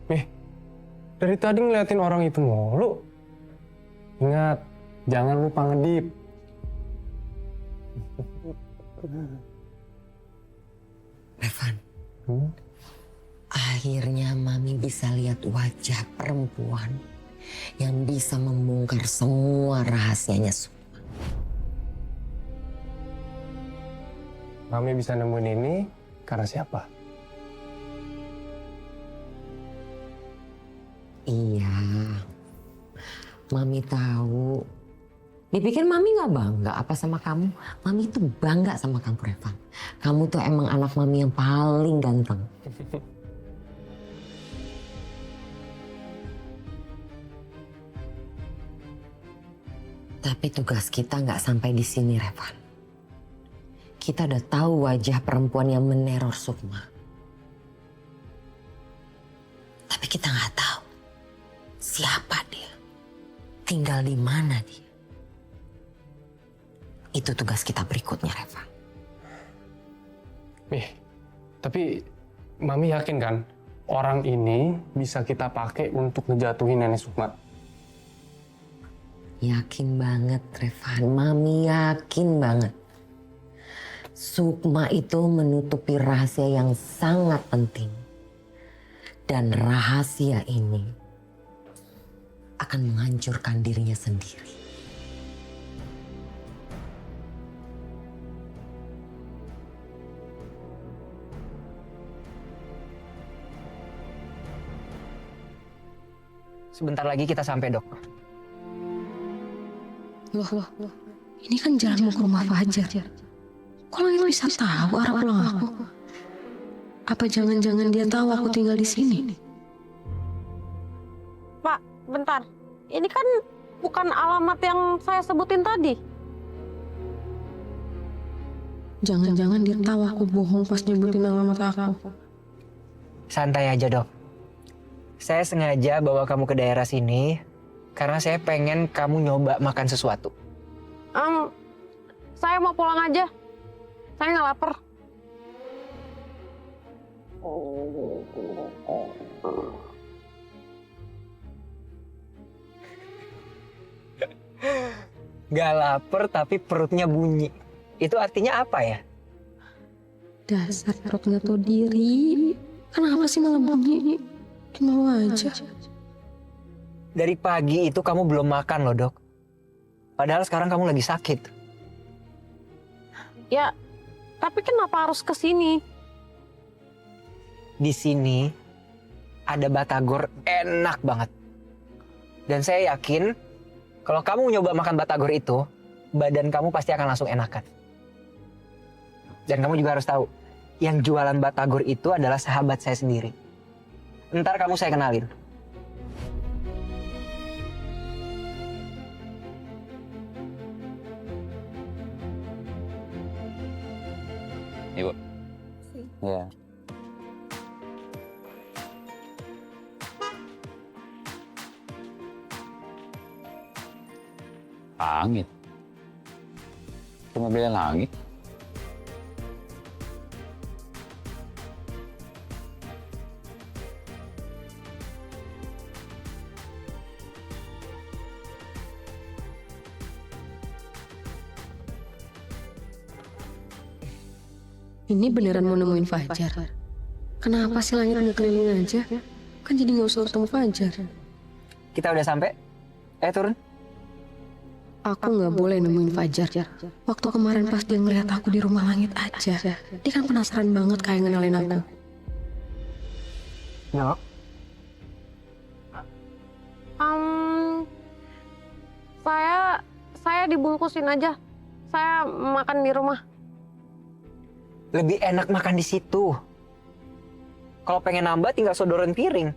Nih, dari tadi ngeliatin orang itu mulu. Ingat, jangan lupa ngedip. Revan, akhirnya Mami bisa lihat wajah perempuan yang bisa membongkar semua rahasianya. Mami bisa nemuin ini karena siapa? Iya, Mami tahu. Dipikir Mami nggak bangga apa sama kamu? Mami itu bangga sama kamu, Revan. Kamu tuh emang anak Mami yang paling ganteng. Tapi tugas kita nggak sampai di sini, Revan. Kita udah tahu wajah perempuan yang meneror Sukma. Tapi kita nggak tahu siapa dia, tinggal di mana dia. Itu tugas kita berikutnya, Reva. Tapi Mami yakin kan orang ini bisa kita pakai untuk ngejatuhin Nenek Sukma? Yakin banget, Revan. Mami yakin banget. Sukma itu menutupi rahasia yang sangat penting. Dan rahasia ini akan menghancurkan dirinya sendiri. Sebentar lagi kita sampai, Dok. Loh, ini kan jalan mau ke rumah Fajar. Kok Langit bisa tahu arah pulang aku? Apa jangan-jangan dia tahu aku tinggal di sini? Pak, bentar. Ini kan bukan alamat yang saya sebutin tadi. Jangan-jangan dia tahu aku bohong pas nyebutin alamat aku. Santai aja, Dok. Saya sengaja bawa kamu ke daerah sini karena saya pengen kamu nyoba makan sesuatu. Saya mau pulang aja. Saya nggak lapar. Gak lapar tapi perutnya bunyi. Itu artinya apa ya? Dasar perut nggak tahu diri. Kenapa sih malah bunyi? Mau aja. Dari pagi itu kamu belum makan loh, Dok. Padahal sekarang kamu lagi sakit. Ya, tapi kenapa harus ke sini? Di sini ada batagor enak banget. Dan saya yakin kalau kamu nyoba makan batagor itu, badan kamu pasti akan langsung enakan. Dan kamu juga harus tahu, yang jualan batagor itu adalah sahabat saya sendiri. Ntar kamu saya kenalin. Ibu. Ya. Langit. Itu mobilnya Langit. Ini beneran mau nemuin Fajar. Kenapa sih Langit nggak keliling aja? Kan jadi nggak usah ketemu Fajar. Kita udah sampai. Turun. Aku nggak boleh nemuin Fajar. Waktu kemarin pas dia ngeliat aku di rumah Langit aja, dia kan penasaran banget kayak ngenalin aku. Dok. Saya dibungkusin aja. Saya makan di rumah. Lebih enak makan di situ. Kalau pengen nambah tinggal sodorin piring.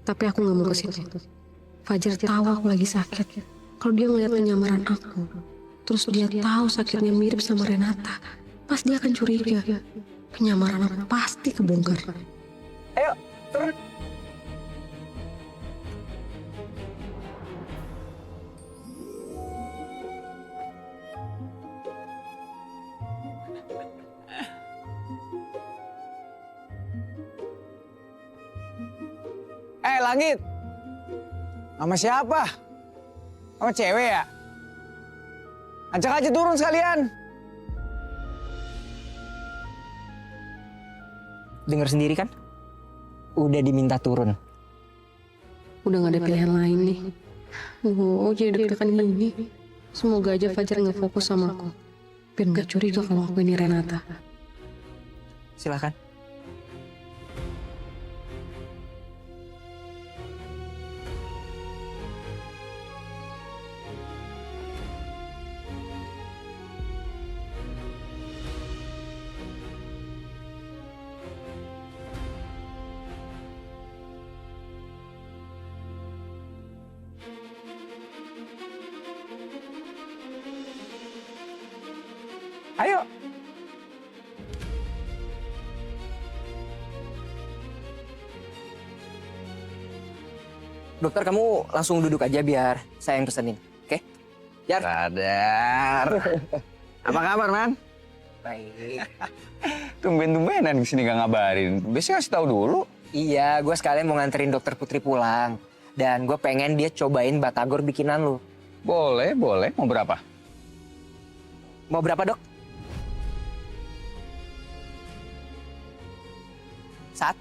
Tapi aku nggak mau ke situ. Fajar tahu aku lagi sakit. Kalau dia ngeliat penyamaran aku, terus dia tahu sakitnya mirip sama Renata, pas dia akan curiga. Penyamaran aku pasti kebongkar. Ayo, turun. Langit. Sama siapa? Sama cewek ya? Ajak aja turun sekalian. Dengar sendiri kan? Udah diminta turun. Udah gak ada pilihan lain nih. Jadi deg-degan gini. Semoga aja Fajar nggak fokus sama aku. Biar nggak curiga kalau aku ini Renata. Silakan. Ayo. Dokter, kamu langsung duduk aja biar saya yang pesenin, oke? Jar. Sadar. Apa kabar, Man? Baik. Tumben-tumbenan kesini gak ngabarin. Biasanya kasih tahu dulu. Iya, gue sekalian mau nganterin dokter Putri pulang. Dan gue pengen dia cobain batagor bikinan lu. Boleh, boleh. Mau berapa? Mau berapa, Dok? 1.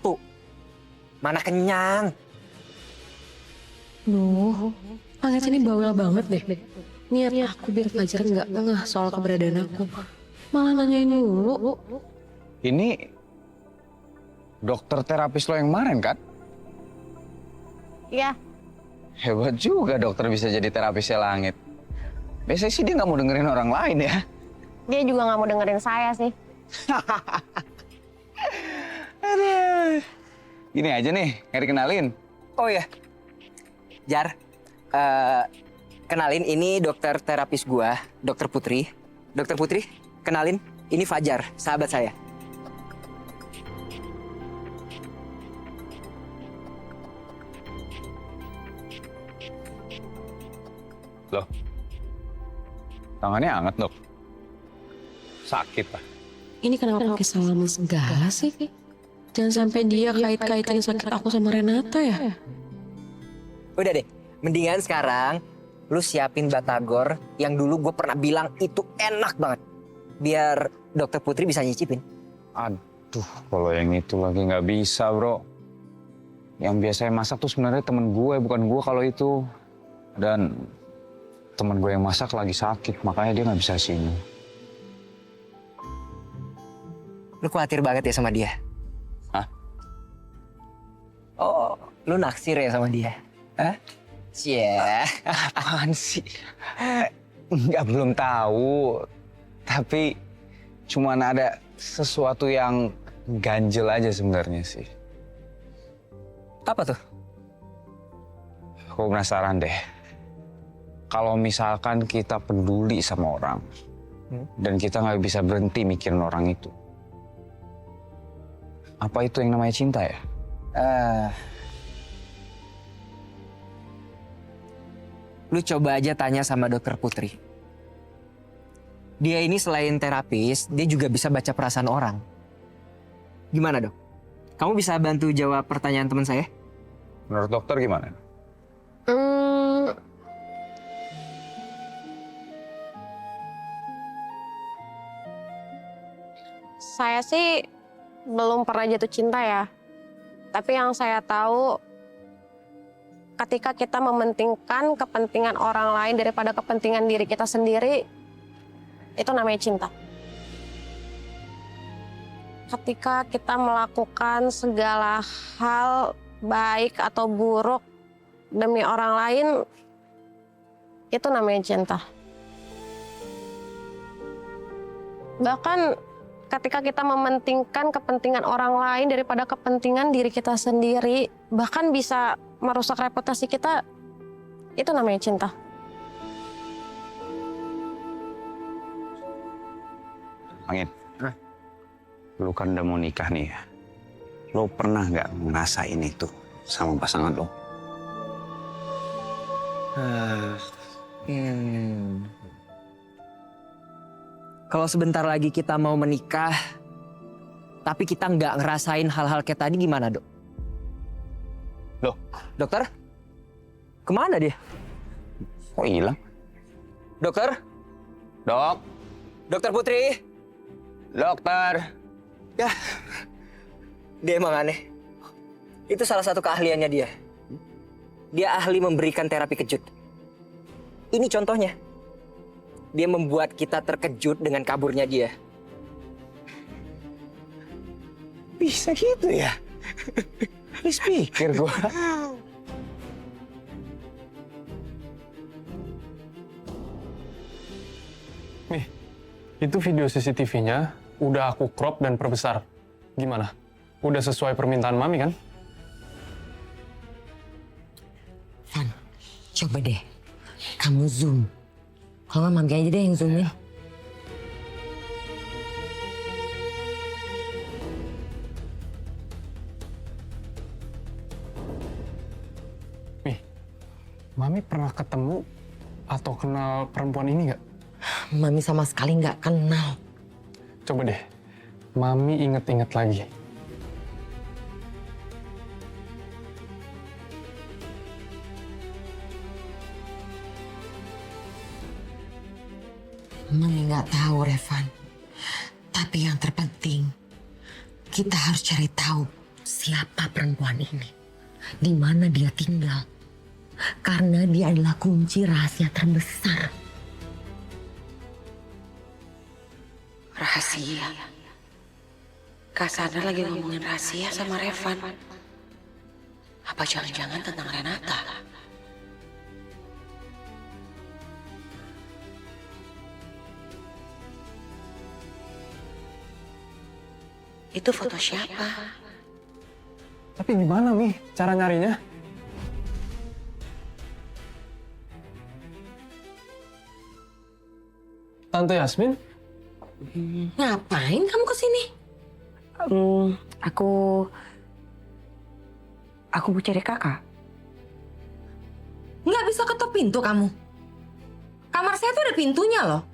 Mana kenyang. Duh, Langit ini bawel banget deh. Niat aku biar Fajar nggak ngeh soal keberadaan aku. Malah nanyain mulu. Ini dokter terapis lo yang kemarin kan? Iya, Hebat juga dokter bisa jadi terapisnya Langit. Biasanya sih dia nggak mau dengerin orang lain ya. dia juga nggak mau dengerin saya sih. Aduh. Gini aja nih, nggak dikenalin. Oh ya, Jar, kenalin ini dokter terapis gua, dokter Putri. Dokter Putri, kenalin, ini Fajar, sahabat saya. Loh, tangannya hangat dok. Sakit pak. Ini kenapa pakai salaman segala sih? Jangan sampai dia kait-kaitin sakit aku sama Renata ya. Udah deh, mendingan sekarang lu siapin batagor yang dulu gue pernah bilang itu enak banget. Biar dokter Putri bisa nyicipin. Aduh, kalau yang itu lagi nggak bisa bro. Yang biasa yang masak tuh sebenarnya temen gue, bukan gue kalau itu. Dan temen gue yang masak lagi sakit, makanya dia nggak bisa sini. Lu khawatir banget ya sama dia? Hah? Oh, lu naksir ya sama dia? Hah? Cie. Apaan sih? Nggak, belum tahu. Tapi cuman ada sesuatu yang ganjel aja sebenarnya sih. Apa tuh? Aku penasaran deh. Kalau misalkan kita peduli sama orang, dan kita nggak bisa berhenti mikirin orang itu, apa itu yang namanya cinta ya? Lu coba aja tanya sama dokter Putri. Dia ini selain terapis, dia juga bisa baca perasaan orang. Gimana dok? Kamu bisa bantu jawab pertanyaan teman saya? Menurut dokter gimana? Saya sih belum pernah jatuh cinta ya. Tapi yang saya tahu, ketika kita mementingkan kepentingan orang lain daripada kepentingan diri kita sendiri, itu namanya cinta. Ketika kita melakukan segala hal baik atau buruk demi orang lain, itu namanya cinta. Bahkan ketika kita mementingkan kepentingan orang lain daripada kepentingan diri kita sendiri, bahkan bisa merusak reputasi kita, itu namanya cinta. Angin, lu kan udah mau nikah nih ya. Lo pernah nggak ngerasain itu sama pasangan lo? Kalau sebentar lagi kita mau menikah, tapi kita nggak ngerasain hal-hal kayak tadi, gimana dok? Dokter? Kemana dia? Kok hilang? Dokter? Dok, Dokter Putri? dokter. Ya, dia emang aneh. Itu salah satu keahliannya dia. Dia ahli memberikan terapi kejut. Ini contohnya. Dia membuat kita terkejut dengan kaburnya dia. Bisa gitu ya? Habis pikir gua. Nih, itu video CCTV-nya udah aku crop dan perbesar. Gimana? Udah sesuai permintaan Mami kan? Van, coba deh. Kamu zoom. Kalau nggak Mami aja deh yang zoomin. Nih, Mami pernah ketemu atau kenal perempuan ini nggak? Mami sama sekali nggak kenal. Coba deh, Mami inget-inget lagi. Mami nggak tahu, Revan. Tapi yang terpenting, kita harus cari tahu siapa perempuan ini. Di mana dia tinggal. Karena dia adalah kunci rahasia terbesar. Rahasia. Kak Sandra lagi ngomongin rahasia sama Revan. Apa jangan-jangan tentang Renata? Itu foto siapa? Tapi gimana, Mi, cara nyarinya? Tante Yasmin? Ngapain kamu kesini? Aku mau cari kakak. Nggak bisa ketuk pintu kamu. Kamar saya tuh ada pintunya loh.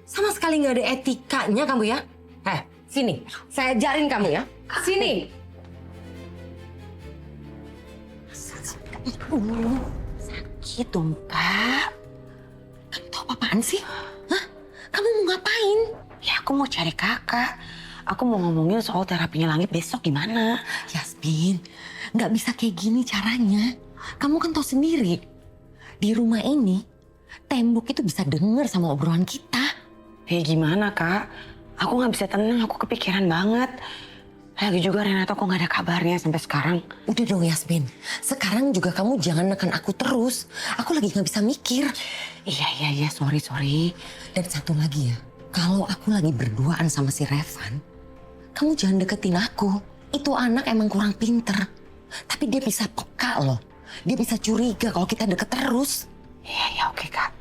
Sama sekali nggak ada etikanya kamu ya. Sini, saya ajarin kamu ya. Sini. Sakit dong, Kak. Kamu tahu apaan sih? Hah? Kamu mau ngapain? Ya aku mau cari kakak. Aku mau ngomongin soal terapinya Langit besok gimana. Yasmin, nggak bisa kayak gini caranya. Kamu kan tahu sendiri. Di rumah ini, tembok itu bisa denger sama obrolan kita. Gimana, Kak? Aku nggak bisa tenang, aku kepikiran banget. Lagi juga Renata kok nggak ada kabarnya sampai sekarang. Udah dong Yasmin, sekarang juga kamu jangan neken aku terus. Aku lagi nggak bisa mikir. Iya, sorry. Dan satu lagi ya, kalau aku lagi berduaan sama si Revan, kamu jangan deketin aku. Itu anak emang kurang pinter. Tapi dia bisa peka loh. Dia bisa curiga kalau kita deket terus. Iya, oke, Kak.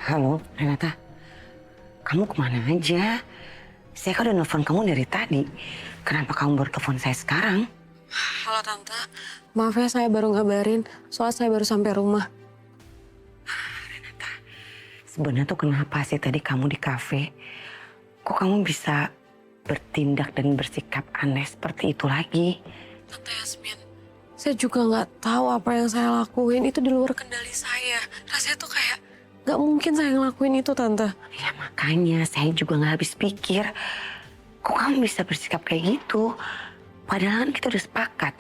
Halo, Renata. Kamu kemana aja? Saya kan udah nelfon kamu dari tadi. Kenapa kamu baru telepon saya sekarang? Halo Tante, maaf ya saya baru ngabarin, soalnya saya baru sampai rumah. Renata, sebenarnya tuh kenapa sih tadi kamu di kafe? Kok kamu bisa bertindak dan bersikap aneh seperti itu lagi? Tante Yasmin, saya juga nggak tahu apa yang saya lakuin itu di luar kendali saya. Rasanya tuh kayak nggak mungkin saya ngelakuin itu, Tante. Ya makanya saya juga nggak habis pikir. Kok kamu bisa bersikap kayak gitu? Padahal kan kita udah sepakat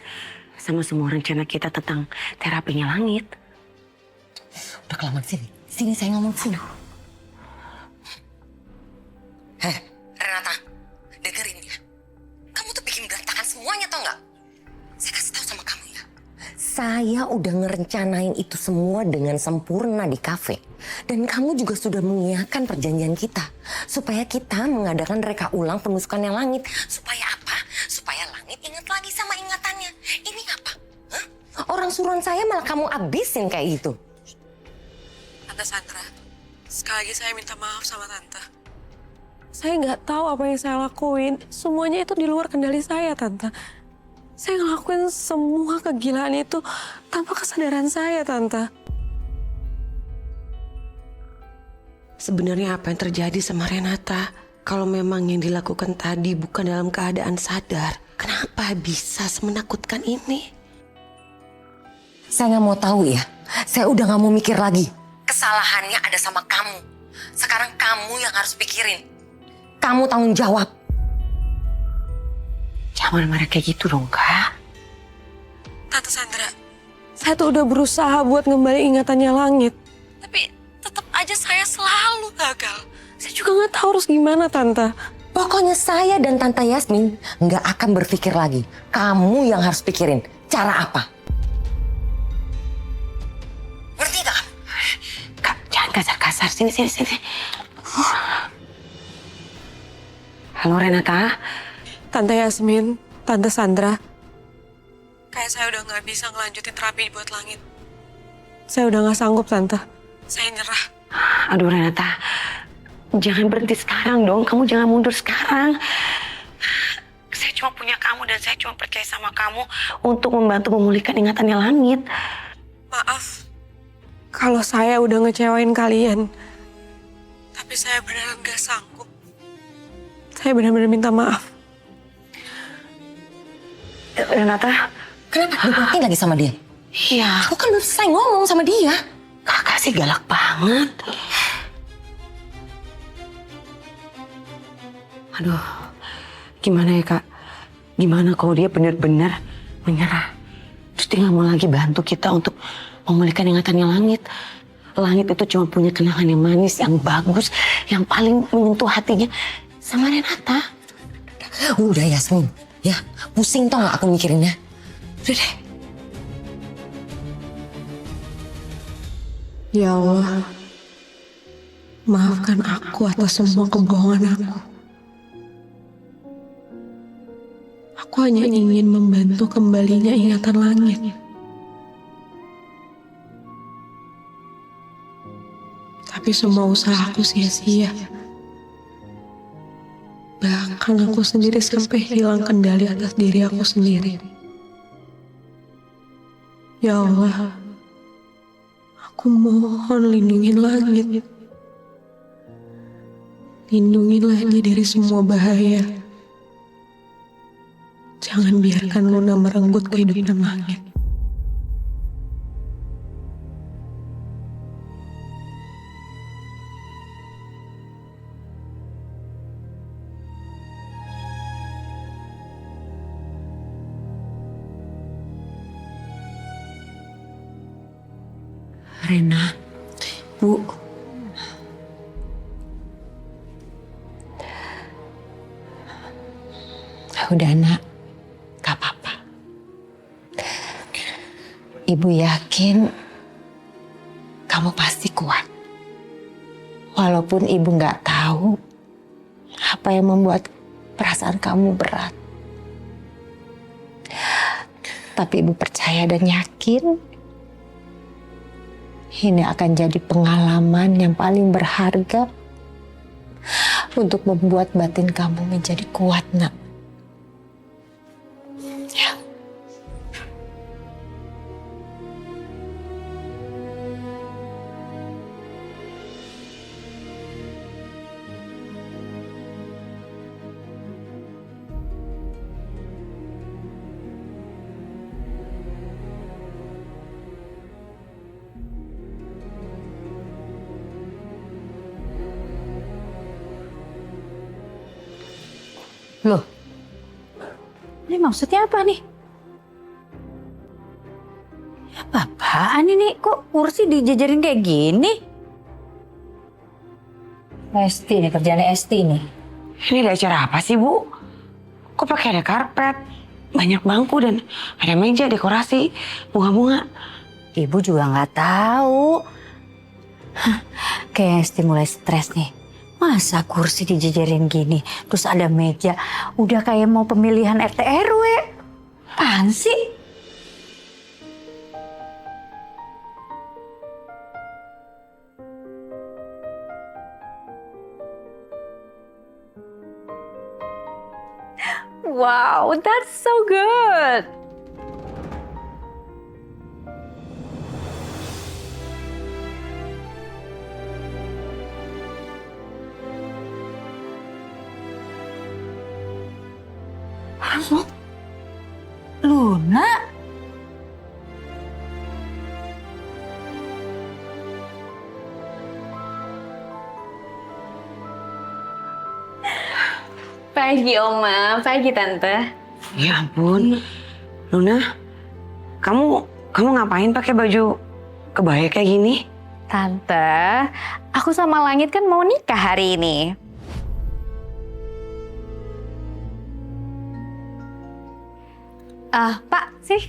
sama semua rencana kita tentang terapinya Langit. Udah kelamaan sini. Sini saya ngomong sini. Renata, dengerin ya. Kamu tuh bikin berantakan semuanya tau nggak? Saya kasih tahu sama kamu ya. Saya udah ngerencanain itu semua dengan sempurna di kafe. Dan kamu juga sudah mengiyakan perjanjian kita. Supaya kita mengadakan reka ulang penusukan yang Langit. Supaya apa? Supaya Langit ingat lagi sama ingatannya. Ini apa? Hah? Orang suruhan saya malah kamu abisin kayak gitu. Tante Sandra, sekali lagi saya minta maaf sama Tante. Saya nggak tahu apa yang saya lakuin. Semuanya itu di luar kendali saya, Tante. Saya ngelakuin semua kegilaan itu tanpa kesadaran saya, Tante. Sebenarnya apa yang terjadi sama Renata? Kalau memang yang dilakukan tadi bukan dalam keadaan sadar, kenapa bisa semenakutkan ini? Saya nggak mau tahu ya. Saya udah nggak mau mikir lagi. Kesalahannya ada sama kamu. Sekarang kamu yang harus pikirin. Kamu tanggung jawab. Jangan marah kayak gitu dong, Kak. Tante Sandra, saya tuh udah berusaha buat ngembali ingatannya Langit. Tapi tetap aja saya selalu gagal. Saya juga nggak tahu harus gimana, Tante. Pokoknya saya dan Tante Yasmin nggak akan berpikir lagi. Kamu yang harus pikirin cara apa. Ngerti gak? Kak, jangan kasar-kasar. Sini. Halo, Renata. Tante Yasmin, Tante Sandra. Kayak saya udah nggak bisa ngelanjutin terapi buat Langit. Saya udah nggak sanggup, Tante. Saya nyerah. Aduh, Renata. Jangan berhenti sekarang dong. Kamu jangan mundur sekarang. Saya cuma punya kamu dan saya cuma percaya sama kamu untuk membantu memulihkan ingatannya Langit. Maaf, kalau saya udah ngecewain kalian. Tapi saya beneran gak sanggup. Saya benar-benar minta maaf. Renata. Kenapa dimatiin lagi sama dia? Iya. Aku kan baru selesai ngomong sama dia. Kakak sih galak banget. Aduh, gimana ya, Kak? Gimana kalau dia benar-benar menyerah? Terus dia nggak mau lagi bantu kita untuk memulihkan ingatannya Langit. Langit itu cuma punya kenangan yang manis, yang bagus, yang paling menyentuh hatinya sama Renata. Udah Yasmin, ya pusing tau gak aku mikirinnya. Udah deh. Ya Allah, maafkan aku atas semua kebohongan aku. Aku hanya ingin membantu kembalinya ingatan Langit. Tapi semua usaha aku sia-sia. Bahkan aku sendiri sampai hilang kendali atas diri aku sendiri. Ya Allah, aku mohon lindungin Langit. Lindungilah dia dari semua bahaya. Jangan biarkan Luna merenggut kehidupan Langit. Rena, Bu, udah nak, gak apa-apa. Ibu yakin kamu pasti kuat. Walaupun ibu gak tahu apa yang membuat perasaan kamu berat. Tapi ibu percaya dan yakin ini akan jadi pengalaman yang paling berharga untuk membuat batin kamu menjadi kuat, nak. Ya. Loh, ini maksudnya apa nih? Apa-apaan ini? Kok kursi dijajarin kayak gini? Esti nih, kerjaannya Esti nih. Ini ada acara apa sih, Bu? Kok pakai ada karpet, banyak bangku dan ada meja dekorasi, bunga-bunga. Ibu juga nggak tahu. Kayak Esti mulai stres nih. Masa kursi dijajarin gini, terus ada meja, udah kayak mau pemilihan RT RW. Apaan sih? Wow, that's so good. Luna? Pagi Oma, pagi Tante. Ya ampun, Luna, kamu ngapain pakai baju kebaya kayak gini? Tante, aku sama Langit kan mau nikah hari ini. Pak, sih.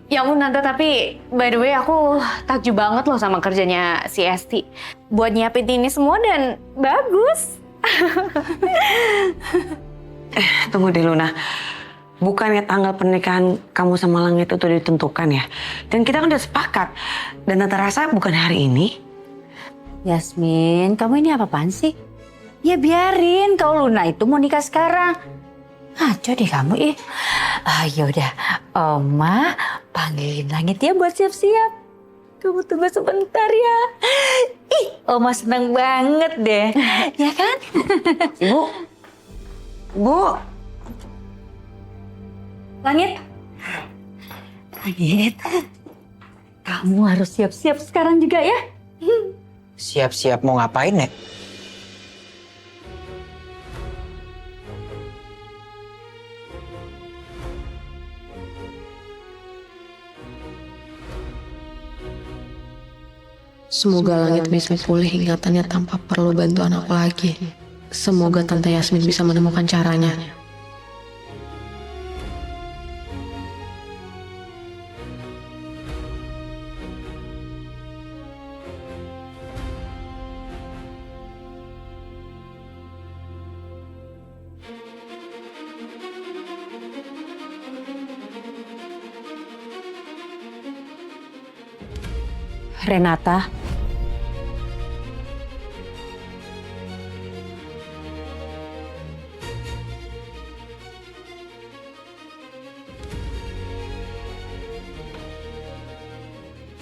Ya ampun Tante, tapi by the way aku takjub banget loh sama kerjanya si Esti. Buat nyiapin ini semua dan bagus. Tunggu deh Luna, bukannya tanggal pernikahan kamu sama Langit itu ditentukan ya? Dan kita kan udah sepakat, dan Tante rasa bukan hari ini. Yasmin, kamu ini apa-apaan sih? Ya biarin kalau Luna itu mau nikah sekarang. Ngaco deh kamu ih. Yaudah, Oma panggilin Langit ya buat siap-siap. Kamu tunggu sebentar ya. Ih, Oma seneng banget deh. Ya kan? Bu. Langit. Langit. Kamu harus siap-siap sekarang juga ya. Siap-siap mau ngapain, Nek? Semoga Langit bisa pulih ingatannya tanpa perlu bantuan aku lagi. Semoga Tante Yasmin bisa menemukan caranya. Renata.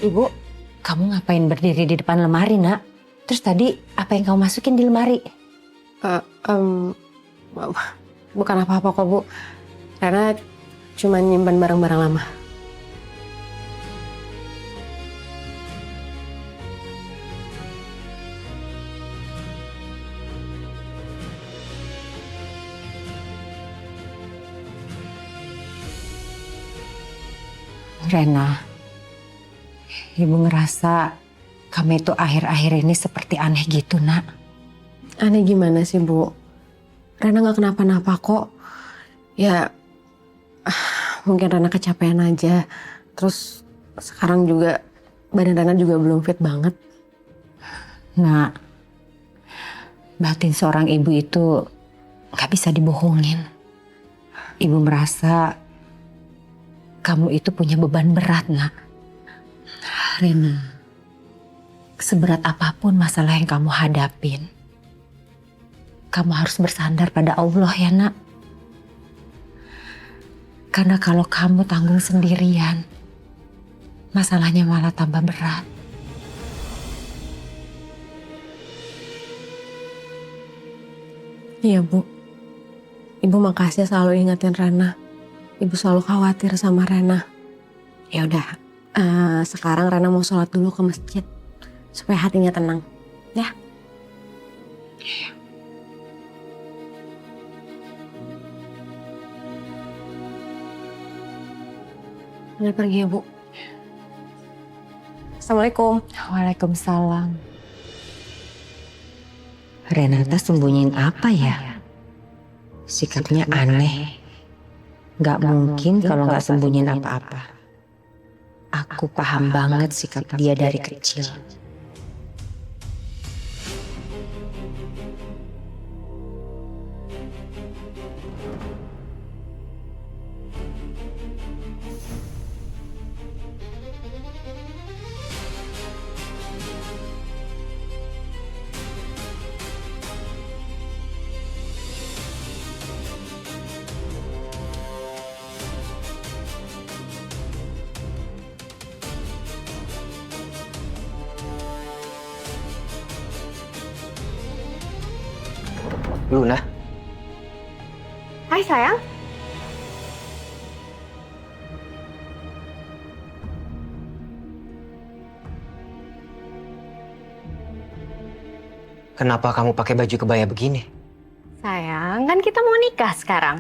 Ibu, kamu ngapain berdiri di depan lemari, Nak? Terus tadi apa yang kamu masukin di lemari? Bukan apa-apa kok, Bu. Karena cuma nyimpan barang-barang lama. Rena, Ibu ngerasa kamu itu akhir-akhir ini seperti aneh gitu, Nak. Aneh gimana sih, Bu? Rena gak kenapa-napa kok. Ya, mungkin Rena kecapean aja. Terus sekarang juga badan Rena juga belum fit banget. Nak, batin seorang ibu itu gak bisa dibohongin. Ibu merasa kamu itu punya beban berat, Nak. Rena, seberat apapun masalah yang kamu hadapin, kamu harus bersandar pada Allah ya, Nak. Karena kalau kamu tanggung sendirian, masalahnya malah tambah berat. Iya, Bu. Ibu makasih selalu ingetin Rena. Ibu selalu khawatir sama Rena. Ya udah, sekarang Rena mau sholat dulu ke masjid supaya hatinya tenang, ya. Rena pergi ya, Bu. Assalamualaikum. Waalaikumsalam. Renata sembunyiin apa ya? Sikapnya aneh. Gak mungkin kalau gak sembunyiin apa-apa. Aku paham banget sikap dia dari kecil. Luna, Hai sayang. kenapa kamu pakai baju kebaya begini? Sayang, kan kita mau nikah sekarang.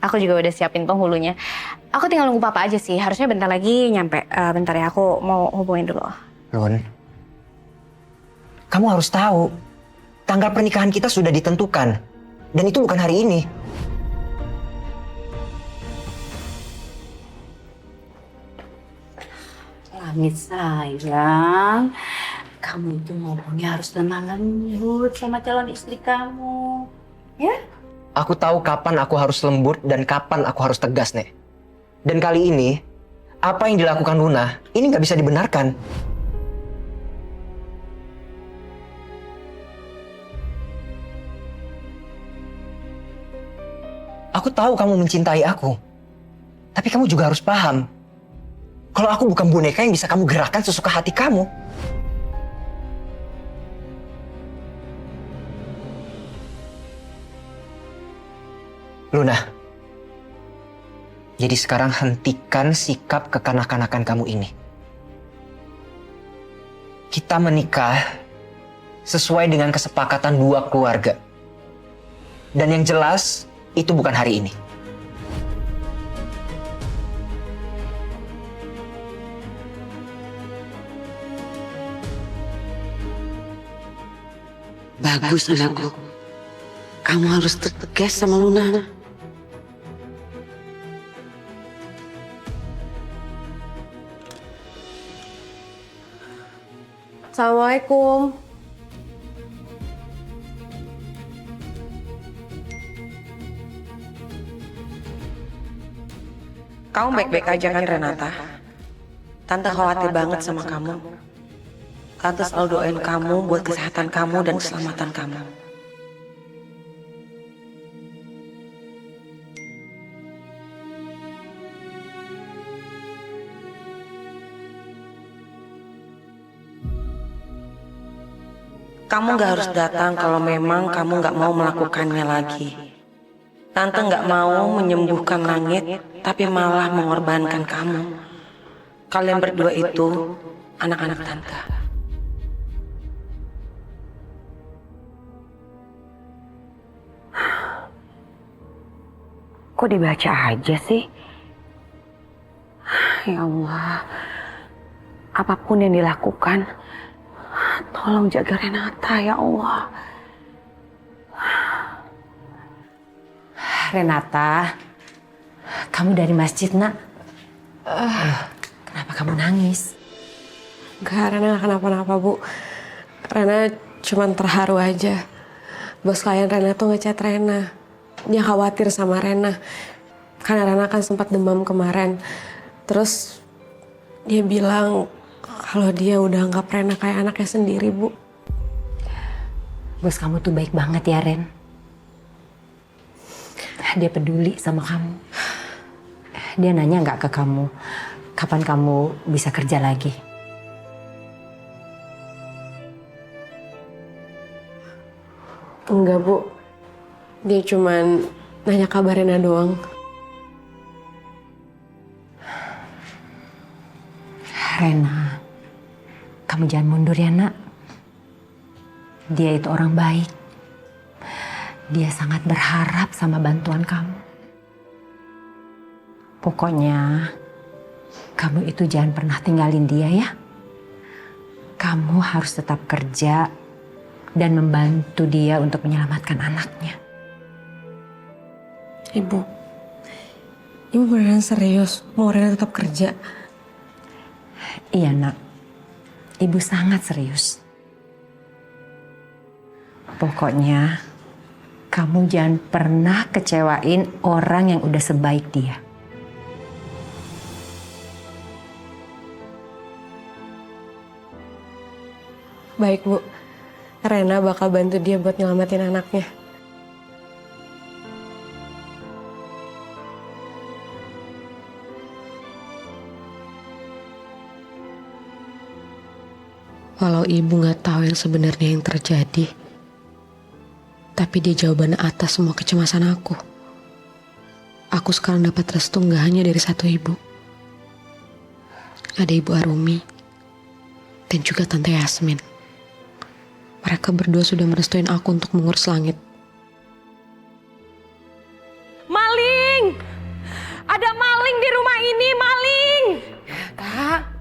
Aku juga udah siapin penghulunya. Aku tinggal nunggu papa aja sih. Harusnya bentar lagi nyampe. Bentar ya, aku mau hubungin dulu. Lun, kamu harus tahu, tanggal pernikahan kita sudah ditentukan. Dan itu bukan hari ini. Langit sayang, kamu itu ngomongnya harus tenang lembut sama calon istri kamu. Ya? Aku tahu kapan aku harus lembut dan kapan aku harus tegas, Nek. Dan kali ini, apa yang dilakukan Luna, ini nggak bisa dibenarkan. Aku tahu kamu mencintai aku. Tapi kamu juga harus paham. Kalau aku bukan boneka yang bisa kamu gerakkan sesuka hati kamu. Luna. Jadi sekarang hentikan sikap kekanak-kanakan kamu ini. Kita menikah sesuai dengan kesepakatan dua keluarga. Dan yang jelas, itu bukan hari ini. Bagus anakku. Kamu harus tegas sama Luna. Assalamualaikum. Kamu baik-baik aja kan Renata? Tante khawatir banget sama kamu. Tante selalu doain kamu buat kesehatan kamu dan keselamatan kamu. Kamu gak harus datang kalau memang kamu gak mau melakukannya lagi. Tante gak mau menyembuhkan langit, tapi malah mengorbankan kamu. Kalian berdua itu anak-anak Tante. Kok dibaca aja sih? Ya Allah, apapun yang dilakukan, tolong jaga Renata ya Allah. Renata, kamu dari masjid, Nak. Kenapa kamu nangis? Enggak, Rena nggak kenapa-napa, Bu. Rena cuma terharu aja. Bos klien Rena tuh ngechat Rena. Dia khawatir sama Rena. Karena Rena kan sempat demam kemarin. Terus dia bilang kalau dia udah anggap Rena kayak anaknya sendiri, Bu. Bos kamu tuh baik banget ya, Ren. Dia peduli sama kamu. Dia nanya nggak ke kamu, kapan kamu bisa kerja lagi? Enggak, Bu. Dia cuman nanya kabar Rena doang. Rena, kamu jangan mundur ya, Nak. Dia itu orang baik. Dia sangat berharap sama bantuan kamu. Pokoknya, kamu itu jangan pernah tinggalin dia ya. Kamu harus tetap kerja dan membantu dia untuk menyelamatkan anaknya. Ibu beneran serius mau Rena tetap kerja? Iya, Nak. Ibu sangat serius. Pokoknya, kamu jangan pernah kecewain orang yang udah sebaik dia. Baik, Bu. Rena bakal bantu dia buat nyelamatin anaknya. Walau ibu nggak tahu yang sebenarnya yang terjadi, Tapi dia jawaban atas semua kecemasan aku. Aku sekarang dapat restu gak hanya dari satu ibu. Ada Ibu Arumi dan juga Tante Yasmin. Mereka berdua sudah merestuin aku untuk mengurus langit. Maling! Ada maling di rumah ini, maling!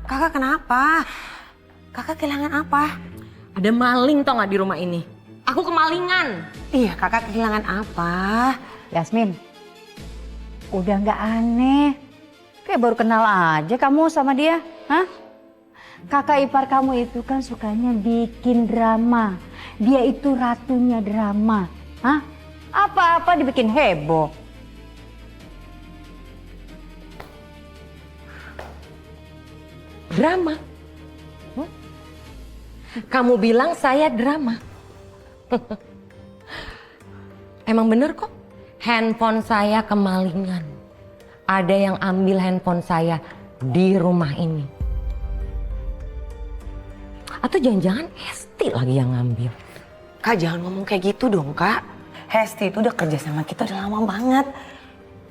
Kakak kenapa? Kakak kehilangan apa? Ada maling tau gak di rumah ini? Aku kemalingan. Iya, kakak kehilangan apa? Yasmin, udah nggak aneh. Kayak baru kenal aja kamu sama dia, hah? Kakak ipar kamu itu kan sukanya bikin drama. Dia itu ratunya drama, hah? Apa-apa dibikin heboh. Drama? Kamu bilang saya drama? Emang bener kok, handphone saya kemalingan. Ada yang ambil handphone saya di rumah ini. Atau jangan-jangan Hesti lagi yang ngambil. Kak jangan ngomong kayak gitu dong kak. Hesti itu udah kerja sama kita udah lama banget.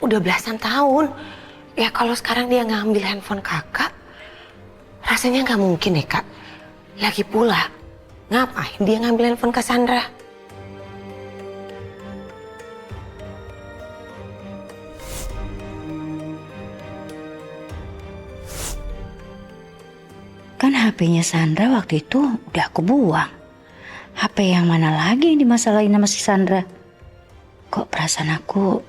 Udah belasan tahun. Ya kalau sekarang dia ngambil handphone kakak, rasanya nggak mungkin ya kak. Lagi pula, ngapain dia ngambil handphone Cassandra? Kan HP-nya Sandra waktu itu udah aku buang. HP yang mana lagi yang dimasalahin sama si Sandra? Kok perasaan aku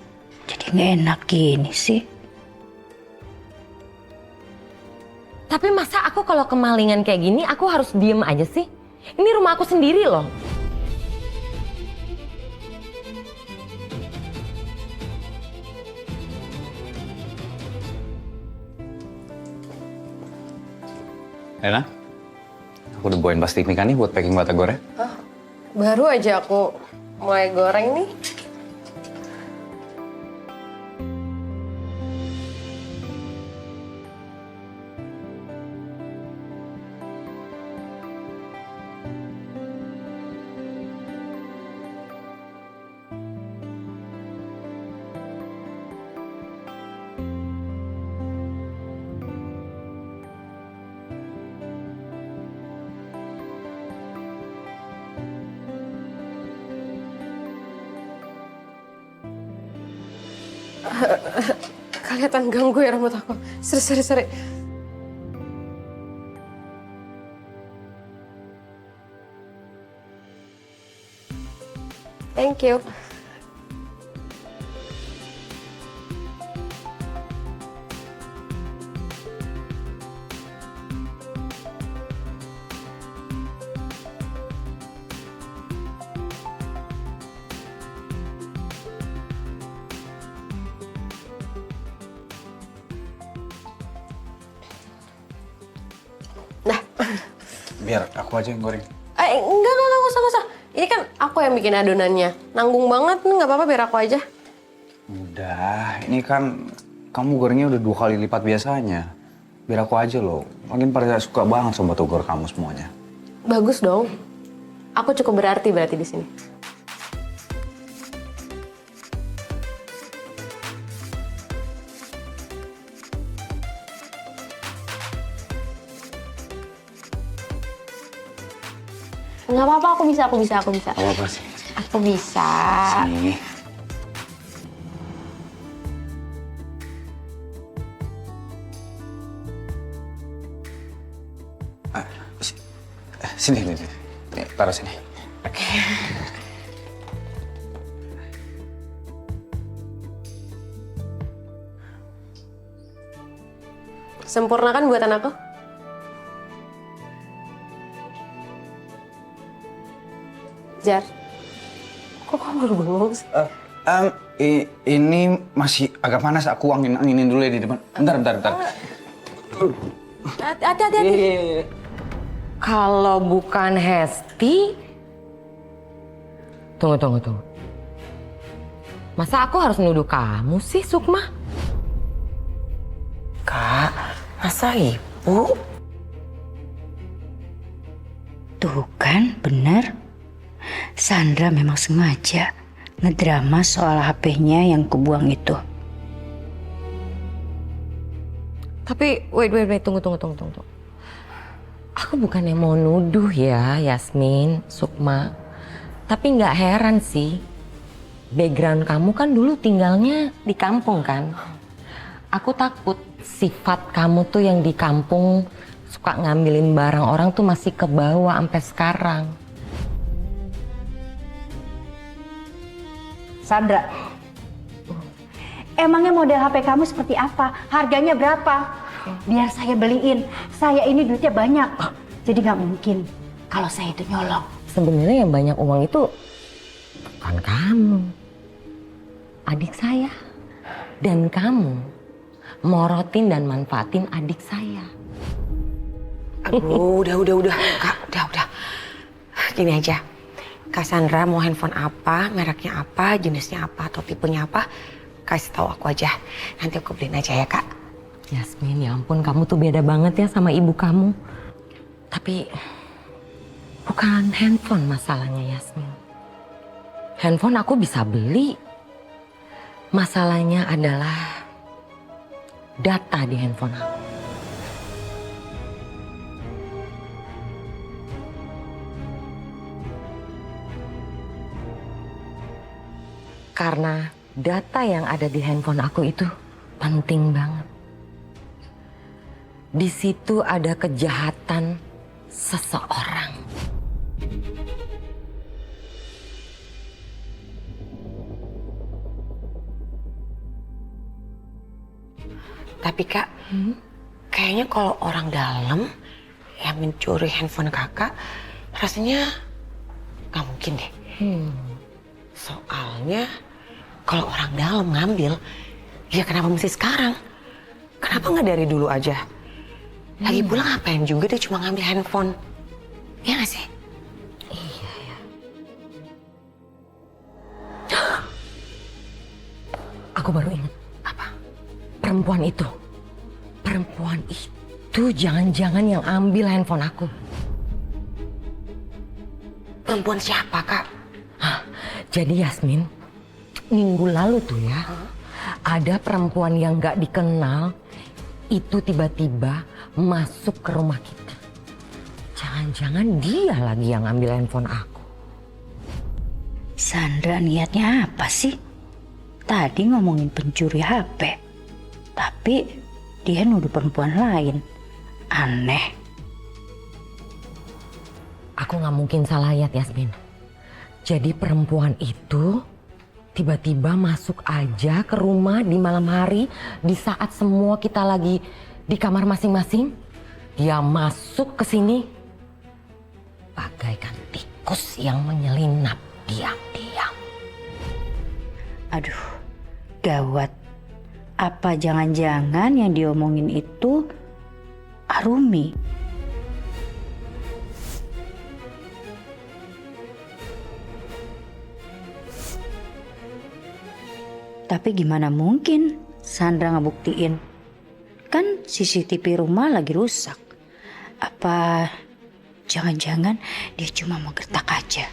jadi gak enak gini sih? Tapi masa aku kalau kemalingan kayak gini aku harus diem aja sih? Ini rumah aku sendiri loh. Lena, aku udah bawain plastik nih buat packing batagornya. Baru aja aku mulai goreng nih. Kelihatan ganggu ya rambut aku. Seri. Thank you. Biar aku aja yang goreng. Enggak, usah. Ini kan aku yang bikin adonannya. Nanggung banget, nggak apa-apa biar aku aja. Udah, ini kan kamu gorengnya udah 2 kali lipat biasanya. Biar aku aja loh. Makin pada suka banget sama batagor kamu semuanya. Bagus dong. Aku cukup berarti di sini. Nggak apa-apa, aku bisa. Apa sih? Aku bisa. Sini. Sini. Nih, taruh sini. Oke. Sempurna kan buatan aku? Jar, kok kamu baru bengong sih? Ini masih agak panas. Aku anginin dulu ya di depan. Bentar. Hati-hati. Kalau bukan Hesti... Tunggu. Masa aku harus nuduh kamu sih, Sukma? Kak, masa ibu? Tuh kan bener. Sandra memang sengaja ngedrama soal HP-nya yang kubuang itu. Tapi wait, tunggu. Aku bukannya mau nuduh ya, Yasmin, Sukma. Tapi nggak heran sih. Background kamu kan dulu tinggalnya di kampung kan? Aku takut sifat kamu tuh yang di kampung suka ngambilin barang orang tuh masih kebawa sampai sekarang. Sandra, emangnya model HP kamu seperti apa? Harganya berapa? Biar saya beliin. Saya ini duitnya banyak. Jadi nggak mungkin kalau saya itu nyolong. Sebenarnya yang banyak uang itu bukan kamu, adik saya. Dan kamu morotin dan manfaatin adik saya. Aduh, udah. Kak, udah. Gini aja. Kak Sandra mau handphone apa, mereknya apa, jenisnya apa, atau tipenya apa, kasih tahu aku aja. Nanti aku beliin aja ya, Kak. Yasmin, ya ampun kamu tuh beda banget ya sama ibu kamu. Tapi bukan handphone masalahnya, Yasmin. Handphone aku bisa beli. Masalahnya adalah data di handphone aku. Karena data yang ada di handphone aku itu penting banget. Di situ ada kejahatan seseorang. Tapi Kak, kayaknya kalau orang dalam yang mencuri handphone Kakak, rasanya nggak mungkin deh. Soalnya kalau orang dalam ngambil, ya kenapa mesti sekarang? Kenapa nggak dari dulu aja? Lagi pula ngapain juga dia cuma ngambil handphone? Ya nggak sih? Iya ya. Aku baru ingat. Apa? Perempuan itu jangan-jangan yang ambil handphone aku. Perempuan siapa, Kak? Jadi Yasmin, minggu lalu tuh ya, ada perempuan yang gak dikenal itu tiba-tiba masuk ke rumah kita. Jangan-jangan dia lagi yang ambil handphone aku. Sandra niatnya apa sih? Tadi ngomongin pencuri HP, tapi dia nuduh perempuan lain. Aneh. Aku gak mungkin salah lihat, Yasmin. Jadi perempuan itu tiba-tiba masuk aja ke rumah di malam hari di saat semua kita lagi di kamar masing-masing. Dia masuk ke sini bagaikan tikus yang menyelinap diam-diam. Aduh, gawat. Apa jangan-jangan yang diomongin itu Arumi? Tapi gimana mungkin Sandra ngebuktiin? Kan CCTV rumah lagi rusak. Apa jangan-jangan dia cuma mau gertak aja?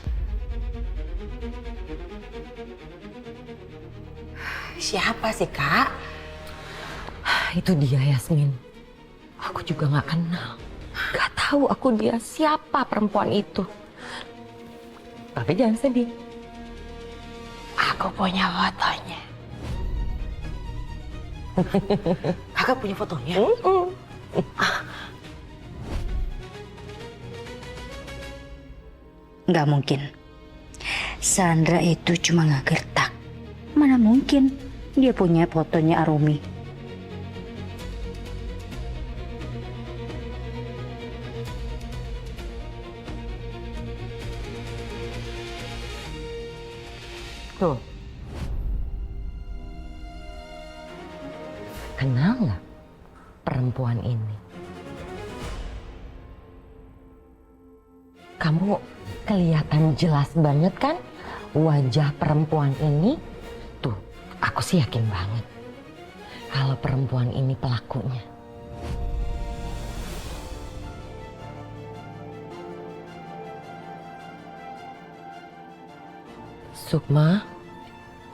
Siapa sih, Kak? Itu dia, Yasmin. Aku juga gak kenal. Gak tahu aku dia siapa perempuan itu. Tapi jangan sedih. Aku punya fotonya. Kakak punya fotonya? Nggak mungkin. Sandra itu cuma nggak gertak. Mana mungkin dia punya fotonya Arumi. Tuh. Kenal nggak perempuan ini? Kamu kelihatan jelas banget kan wajah perempuan ini? Tuh, aku sih yakin banget kalau perempuan ini pelakunya. Sukma,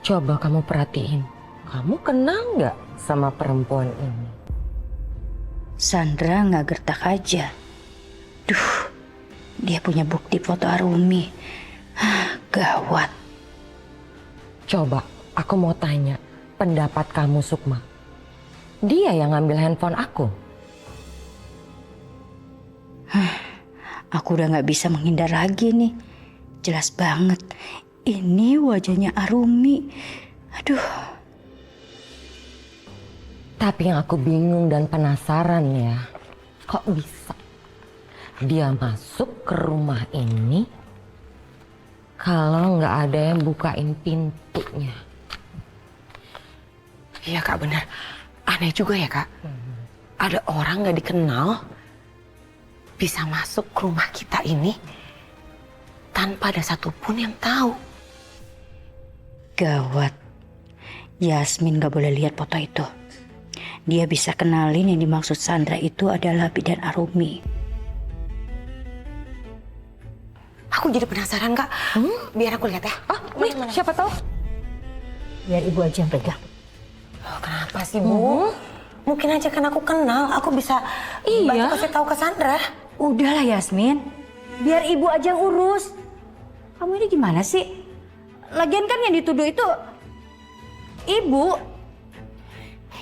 coba kamu perhatiin. Kamu kenal nggak sama perempuan ini? Sandra nggak gertak aja. Duh, dia punya bukti foto Arumi. Gawat. Coba, aku mau tanya pendapat kamu, Sukma. Dia yang ngambil handphone aku. Aku udah nggak bisa menghindar lagi nih. Jelas banget, ini wajahnya Arumi. Aduh. Tapi yang aku bingung dan penasaran ya, kok bisa dia masuk ke rumah ini kalau nggak ada yang bukain pintunya? Iya Kak, benar. Aneh juga ya Kak. Ada orang nggak dikenal bisa masuk ke rumah kita ini tanpa ada satupun yang tahu. Gawat. Yasmin gak boleh lihat foto itu. Dia bisa kenalin yang dimaksud Sandra itu adalah bidan Arumi. Aku jadi penasaran Kak. Biar aku lihat ya. Nih, siapa tahu? Biar ibu aja yang pegang. Kenapa sih Bu? Mungkin aja kan aku kenal, aku bisa bantu kasih tahu ke Sandra. Udahlah Yasmin, biar ibu aja yang urus. Kamu ini gimana sih? Lagian kan yang dituduh itu ibu.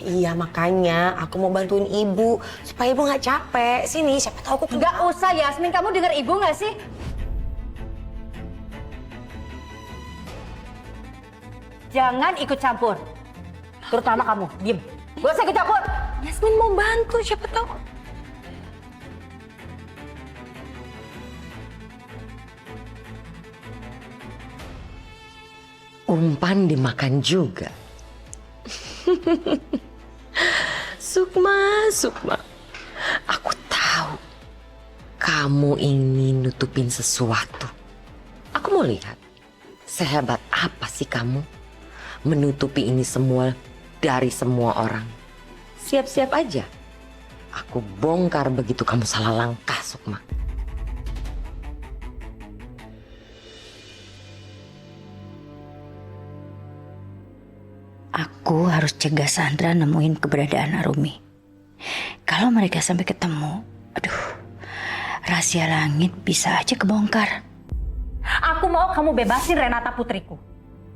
Iya makanya aku mau bantuin ibu supaya ibu nggak capek. Sini siapa tahu aku Nggak usah Yasmin, kamu dengar ibu nggak sih? Jangan ikut campur. Terutama kamu, diem. Gak usah ikut campur. Yasmin mau bantu, siapa tahu. Umpan dimakan juga. Sukma, Sukma. Aku tahu kamu ingin nutupin sesuatu. Aku mau lihat sehebat apa sih kamu menutupi ini semua dari semua orang. Siap-siap aja. Aku bongkar begitu kamu salah langkah, Sukma. Aku harus cegah Sandra nemuin keberadaan Arumi. Kalau mereka sampai ketemu, aduh, rahasia langit bisa aja kebongkar. Aku mau kamu bebasin Renata putriku.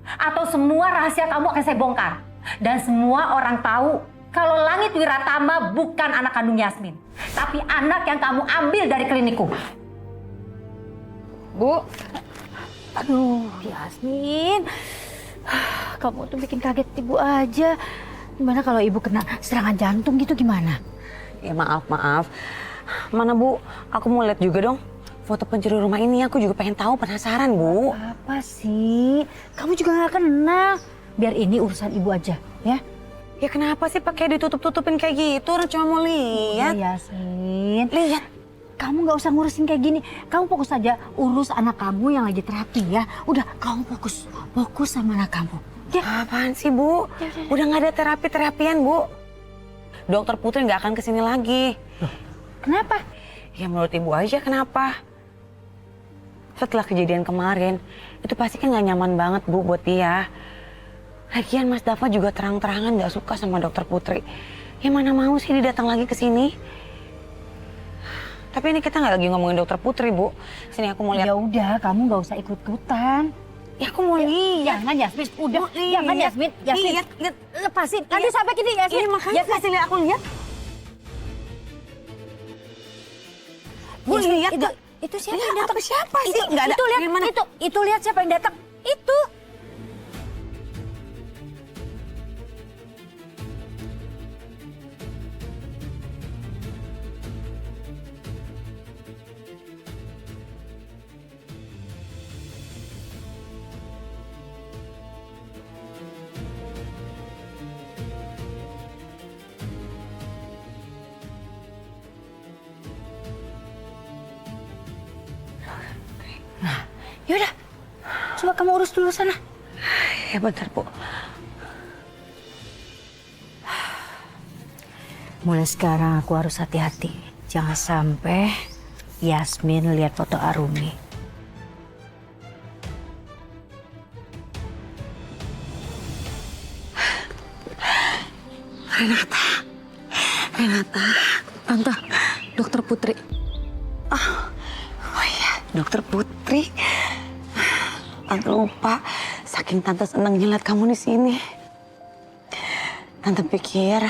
Atau semua rahasia kamu akan saya bongkar. Dan semua orang tahu kalau Langit Wiratama bukan anak kandung Yasmin. Tapi anak yang kamu ambil dari klinikku. Bu. Aduh, Yasmin. Kamu tuh bikin kaget ibu aja. Gimana kalau ibu kena serangan jantung gitu gimana? Ya maaf. Mana Bu, aku mau lihat juga dong foto pencuri rumah ini. Aku juga pengen tahu, penasaran Bu. Apa sih? Kamu juga gak kenal. Biar ini urusan ibu aja, ya? Ya kenapa sih pakai ditutup-tutupin kayak gitu? Orang cuma mau lihat. Ya, Yasmin. Lihat. Kamu gak usah ngurusin kayak gini. Kamu fokus aja urus anak kamu yang lagi terapi ya. Udah, kamu fokus sama anak kamu. Ya. Apaan sih Bu? Udah gak ada terapi-terapian Bu. Dokter Putri gak akan kesini lagi. Kenapa? Ya menurut Ibu aja kenapa. Setelah kejadian kemarin, itu pasti kan gak nyaman banget Bu buat dia. Lagian Mas Dava juga terang-terangan gak suka sama Dokter Putri. Ya mana mau sih dia datang lagi ke sini. Tapi ini kita nggak lagi ngomongin Dokter Putri, Bu. Sini aku mau lihat. Ya udah, kamu nggak usah ikut-ikutan. Ya aku mau lihat. Jangan Yasmin, udah. Bu, lihat. Jangan Yasmin. Lihat. Lepasin. Nanti sampai gini Yasmin. Ini makanya kasih lihat aku lihat. Bu, lihat. Itu siapa Lihat yang datang? siapa sih? Nggak ada. Itu lihat. Gimana? Itu lihat siapa yang datang. Itu. Yaudah, coba kamu urus dulu sana. Ya bentar, Bu. Mulai sekarang aku harus hati-hati. Jangan sampai Yasmin lihat foto Arumi. Renata. Renata. Tante, Dokter Putri. Oh iya, Dokter Putri. Tante lupa, saking Tante senang ngeliat kamu di sini. Tante pikir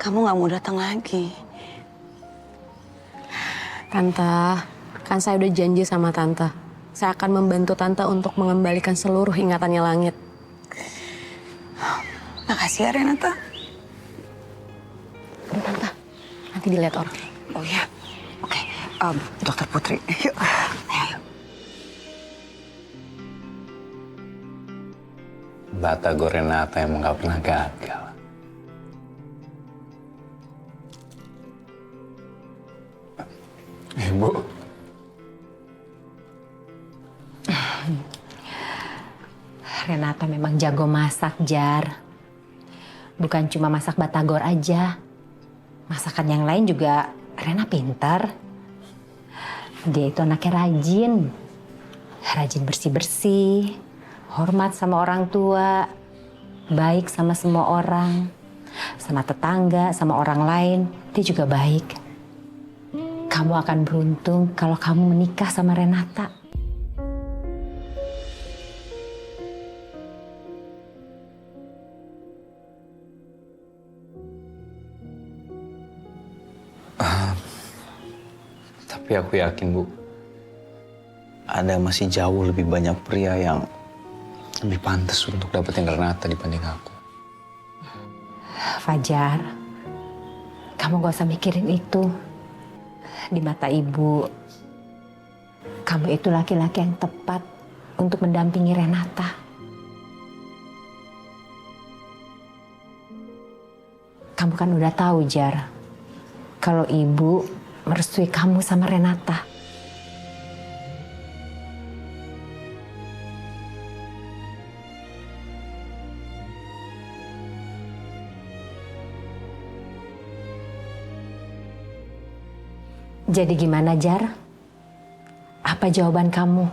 kamu nggak mau datang lagi. Tante, kan saya udah janji sama Tante. Saya akan membantu Tante untuk mengembalikan seluruh ingatannya Langit. Makasih ya Renata. Aduh, Tante, nanti dilihat orang. Oh ya, oke. Dokter Putri, yuk. Ayo. Batagor Renata emang gak pernah gagal. Ibu. Renata memang jago masak, Jar. Bukan cuma masak batagor aja. Masakan yang lain juga Rena pintar. Dia itu anaknya rajin. Rajin bersih-bersih, hormat sama orang tua, baik sama semua orang, sama tetangga, sama orang lain. Dia juga baik. Kamu akan beruntung kalau kamu menikah sama Renata. Tapi aku yakin, Bu, ada masih jauh lebih banyak pria yang lebih pantas untuk dapetin Renata dibanding aku. Fajar, kamu gak usah mikirin itu. Di mata ibu, kamu itu laki-laki yang tepat untuk mendampingi Renata. Kamu kan udah tahu, Jar, kalau ibu merestui kamu sama Renata. Jadi gimana, Jar? Apa jawaban kamu?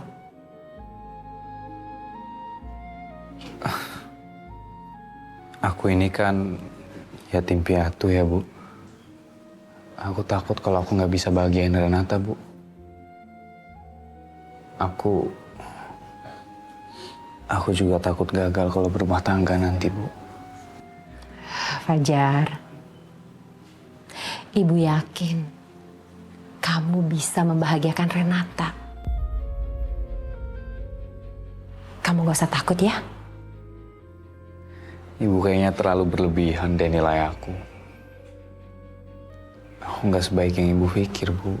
Aku ini kan yatim piatu ya, Bu. Aku takut kalau aku nggak bisa bahagiain Renata, Bu. Aku juga takut gagal kalau berumah tangga nanti, Bu. Fajar, ibu yakin kamu bisa membahagiakan Renata. Kamu gak usah takut ya. Ibu kayaknya terlalu berlebihan deh nilai aku. Aku nggak sebaik yang ibu pikir, Bu.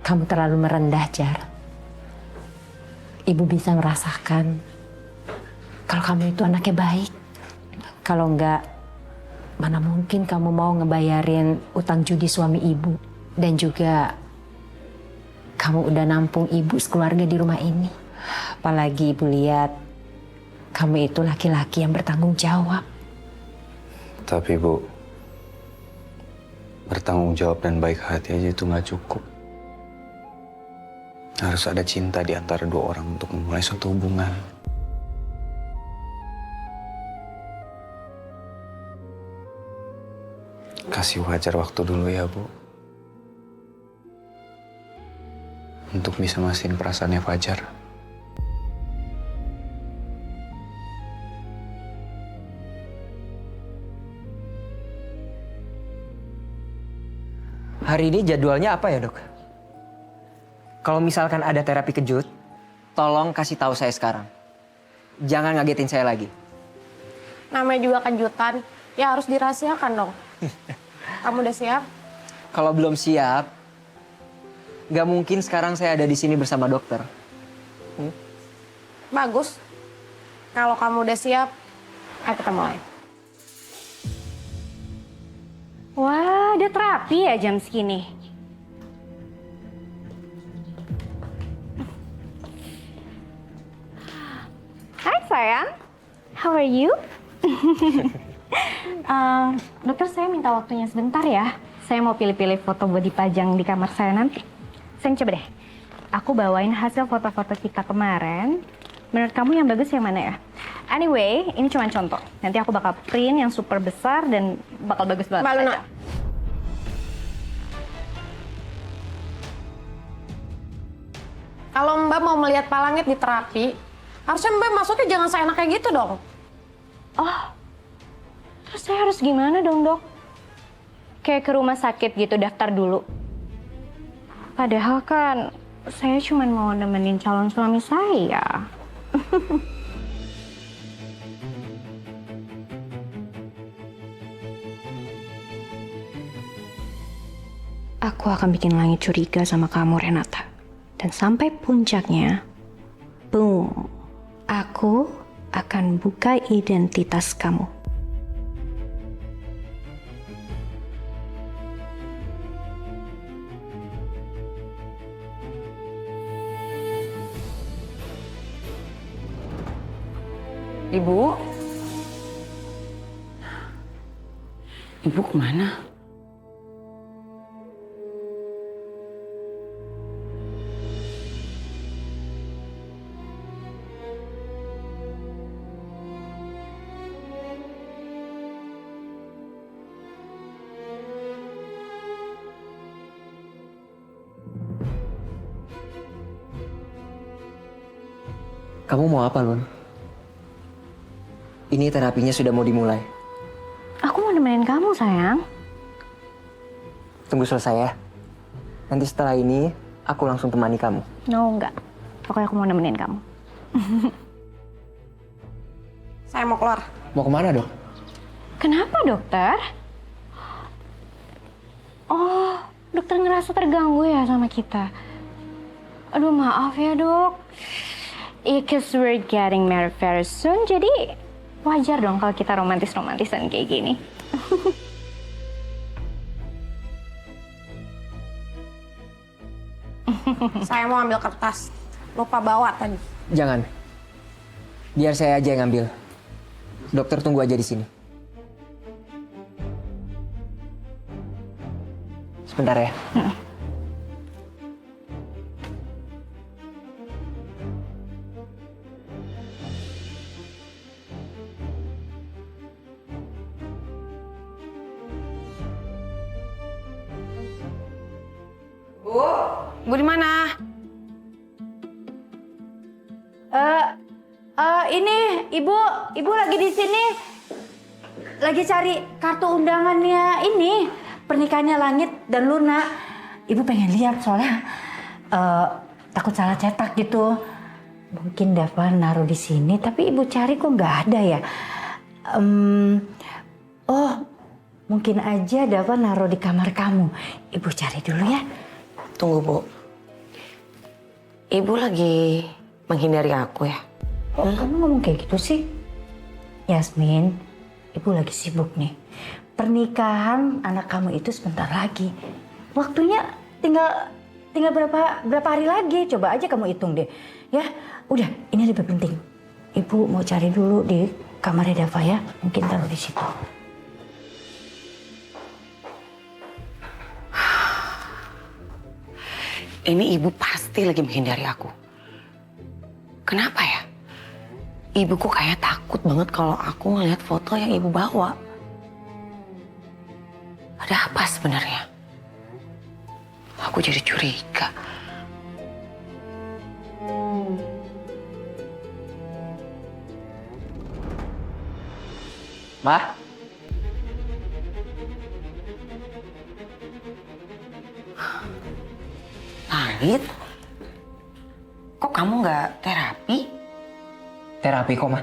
Kamu terlalu merendah, Jar. Ibu bisa merasakan kalau kamu itu anaknya baik. Kalau enggak, mana mungkin kamu mau ngebayarin utang judi suami ibu. Dan juga kamu udah nampung ibu sekeluarga di rumah ini. Apalagi ibu lihat kamu itu laki-laki yang bertanggung jawab. Tapi, Bu, bertanggung jawab dan baik hati aja itu nggak cukup. Harus ada cinta di antara dua orang untuk memulai suatu hubungan. Kasih Fajar waktu dulu ya, Bu. Untuk bisa mastiin perasaannya Fajar. Hari ini jadwalnya apa ya, Dok? Kalau misalkan ada terapi kejut, tolong kasih tahu saya sekarang. Jangan ngagetin saya lagi. Namanya juga kejutan, ya harus dirahasiakan dong. Kamu udah siap? Kalau belum siap, nggak mungkin sekarang saya ada di sini bersama dokter. Bagus. Kalau kamu udah siap, ayo kita mulai. Wah, ada terapi ya jam segini. Hai sayang, how are you? Dokter, saya minta waktunya sebentar ya. Saya mau pilih-pilih foto buat dipajang di kamar saya nanti. Sayang, coba deh. Aku bawain hasil foto-foto kita kemarin. Menurut kamu yang bagus yang mana ya? Anyway, ini cuma contoh. Nanti aku bakal print yang super besar dan bakal bagus banget. Mbak Luna. aja. Kalau Mbak mau melihat Pak Langit di terapi, harusnya Mbak masuknya jangan seenak kayak gitu dong. Oh, terus saya harus gimana dong, Dok? Kayak ke rumah sakit gitu, daftar dulu. Padahal kan saya cuma mau nemenin calon suami saya. Aku akan bikin Langit curiga sama kamu, Renata. Dan sampai puncaknya, boom, aku akan buka identitas kamu. Ibu? Ibu kemana? Kamu mau apa, Lun? Ini terapinya sudah mau dimulai. Aku mau nemenin kamu, sayang. Tunggu selesai ya. Nanti setelah ini, aku langsung temani kamu. No, enggak. Pokoknya aku mau nemenin kamu. Saya mau keluar. Mau kemana, Dok? Kenapa, dokter? Oh, dokter ngerasa terganggu ya sama kita. Aduh, maaf ya, Dok. Because we're getting married very soon, jadi wajar dong kalau kita romantis-romantisan kayak gini. Saya mau ambil kertas. Lupa bawa tadi. Jangan. Biar saya aja yang ngambil. Dokter tunggu aja di sini. Sebentar ya. Bu di mana? Ini ibu lagi di sini. Lagi cari kartu undangannya ini. Pernikahannya Langit dan Luna. Ibu pengen lihat soalnya takut salah cetak gitu. Mungkin Dava naruh di sini, tapi ibu cari kok nggak ada ya. Oh, mungkin aja Dava naruh di kamar kamu. Ibu cari dulu ya. Tunggu, Bu. Ibu lagi menghindari aku ya? Kok kamu ngomong kayak gitu sih? Yasmin, ibu lagi sibuk nih. Pernikahan anak kamu itu sebentar lagi. Waktunya tinggal berapa hari lagi? Coba aja kamu hitung deh. Ya, udah, ini lebih penting. Ibu mau cari dulu di kamarnya Dava ya. Mungkin taruh di situ. Ini ibu pasti lagi menghindari aku. Kenapa ya? Ibuku kayak takut banget kalau aku ngeliat foto yang ibu bawa. Ada apa sebenarnya? Aku jadi curiga. Ma? Langit? Kok kamu nggak terapi? Terapi kok, Ma.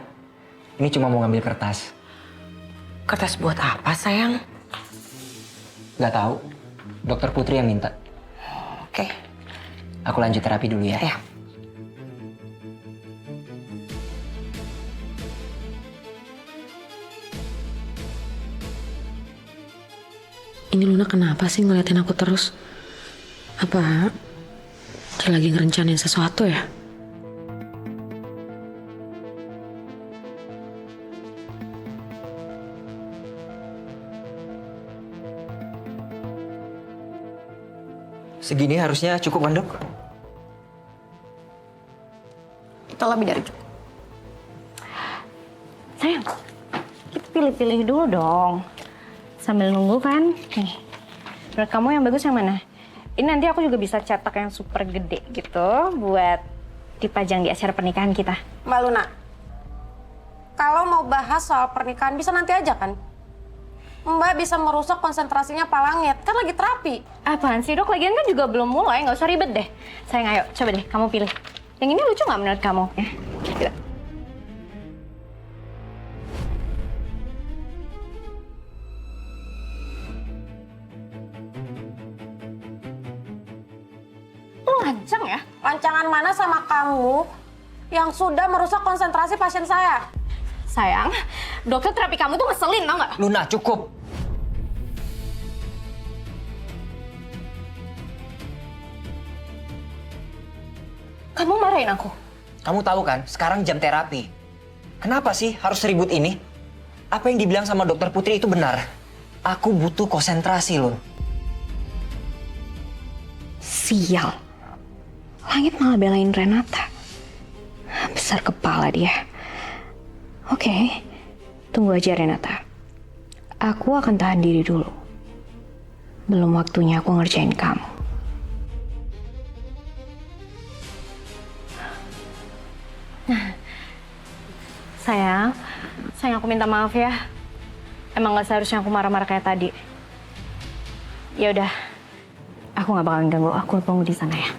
Ini cuma mau ngambil kertas. Kertas buat apa, sayang? Nggak tahu. Dokter Putri yang minta. Oke. Aku lanjut terapi dulu ya. Ya. Ini Luna kenapa sih ngeliatin aku terus? Apa dia lagi ngerencanain sesuatu ya? Segini harusnya cukup kan, Dok? Itu lebih dari cukup. Sayang, kita pilih-pilih dulu dong. Sambil nunggu kan. Nih, menurut kamu yang bagus yang mana? Ini nanti aku juga bisa cetak yang super gede gitu buat dipajang di acara pernikahan kita. Mbak Luna, kalau mau bahas soal pernikahan bisa nanti aja kan? Mbak bisa merusak konsentrasinya Pak Langit, kan lagi terapi. Apaan sih dok? Lagian kan juga belum mulai, nggak usah ribet deh. Sayang ayo, coba deh kamu pilih. Yang ini lucu nggak menurut kamu? Ya, yuk. Lancang ya? Rancangan mana sama kamu yang sudah merusak konsentrasi pasien saya? Sayang, dokter terapi kamu tuh ngeselin tau nggak? Luna, cukup. Kamu marahin aku? Kamu tahu kan, sekarang jam terapi. Kenapa sih harus ribut ini? Apa yang dibilang sama dokter Putri itu benar. Aku butuh konsentrasi, Lun. Sial. Langit malah belain Renata. Besar kepala dia. Oke, tunggu aja Renata. Aku akan tahan diri dulu. Belum waktunya aku ngerjain kamu. Sayang aku minta maaf ya. Emang gak seharusnya aku marah-marah kayak tadi. Ya udah, aku gak bakalan ganggu. Aku tunggu di sana ya.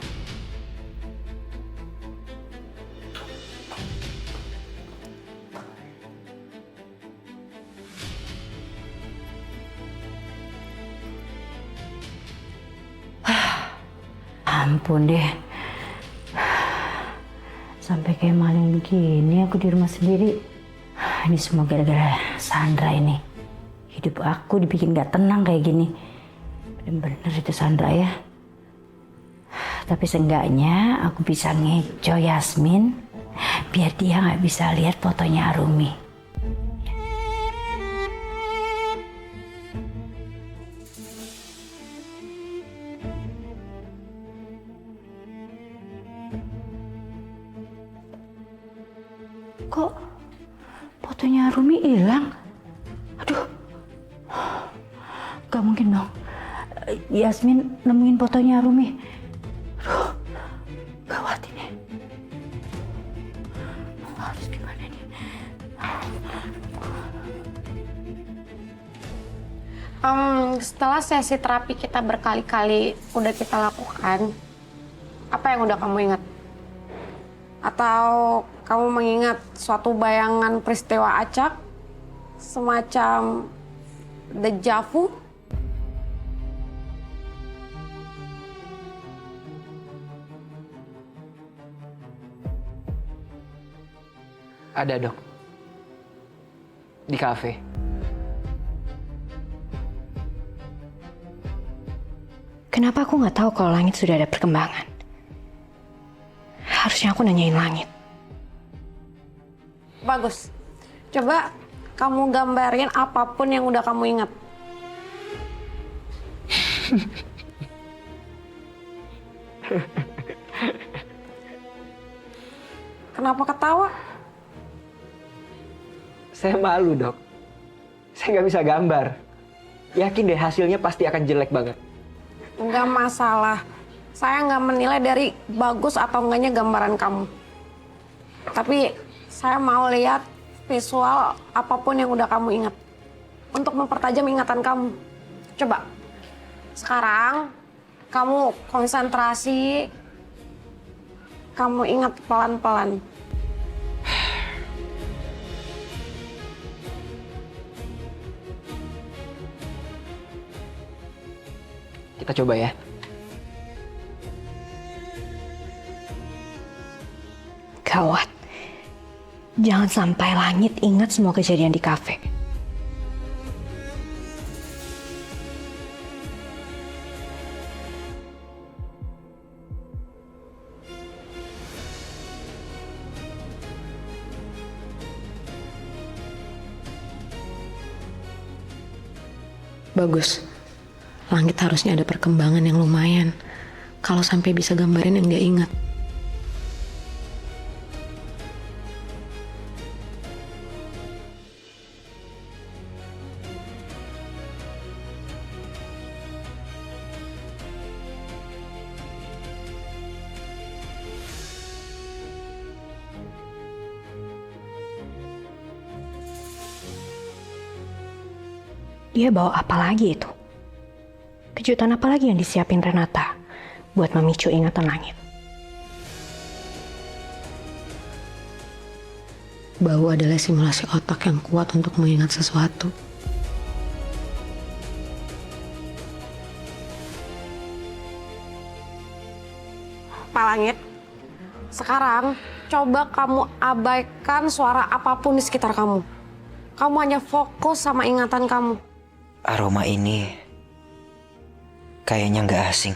Ampun deh. Sampai kayak maling begini aku di rumah sendiri. Ini semua gara-gara Sandra ini. Hidup aku dibikin gak tenang kayak gini. Bener-bener itu Sandra ya. Tapi seenggaknya aku bisa ngeco Yasmin. Biar dia gak bisa lihat fotonya Arumi. Kok fotonya Rumi hilang? Aduh, gak mungkin dong. Yasmin nemuin fotonya Rumi. Aduh, gawat ini. Harus gimana nih? Setelah sesi terapi kita berkali-kali udah kita lakukan, apa yang udah kamu ingat? Atau kamu mengingat suatu bayangan peristiwa acak, semacam deja vu? Ada dok. Di kafe. Kenapa aku nggak tahu kalau Langit sudah ada perkembangan? Harusnya aku nanyain Langit. Bagus. Coba kamu gambarin apapun yang udah kamu ingat. Kenapa ketawa? Saya malu dok. Saya nggak bisa gambar. Yakin deh hasilnya pasti akan jelek banget. Nggak masalah. Saya nggak menilai dari bagus atau enggaknya gambaran kamu. Tapi saya mau lihat visual apapun yang udah kamu ingat. Untuk mempertajam ingatan kamu. Coba. Sekarang kamu konsentrasi. Kamu ingat pelan-pelan. Kita coba ya. Gawat. Jangan sampai Langit ingat semua kejadian di kafe. Bagus. Langit harusnya ada perkembangan yang lumayan. Kalau sampai bisa gambarin yang dia ingat. Dia bawa apa lagi itu? Kejutan apa lagi yang disiapin Renata buat memicu ingatan langit? Bau adalah simulasi otak yang kuat untuk mengingat sesuatu. Pak Langit, sekarang coba kamu abaikan suara apapun di sekitar kamu. Kamu hanya fokus sama ingatan kamu. Aroma ini kayaknya nggak asing.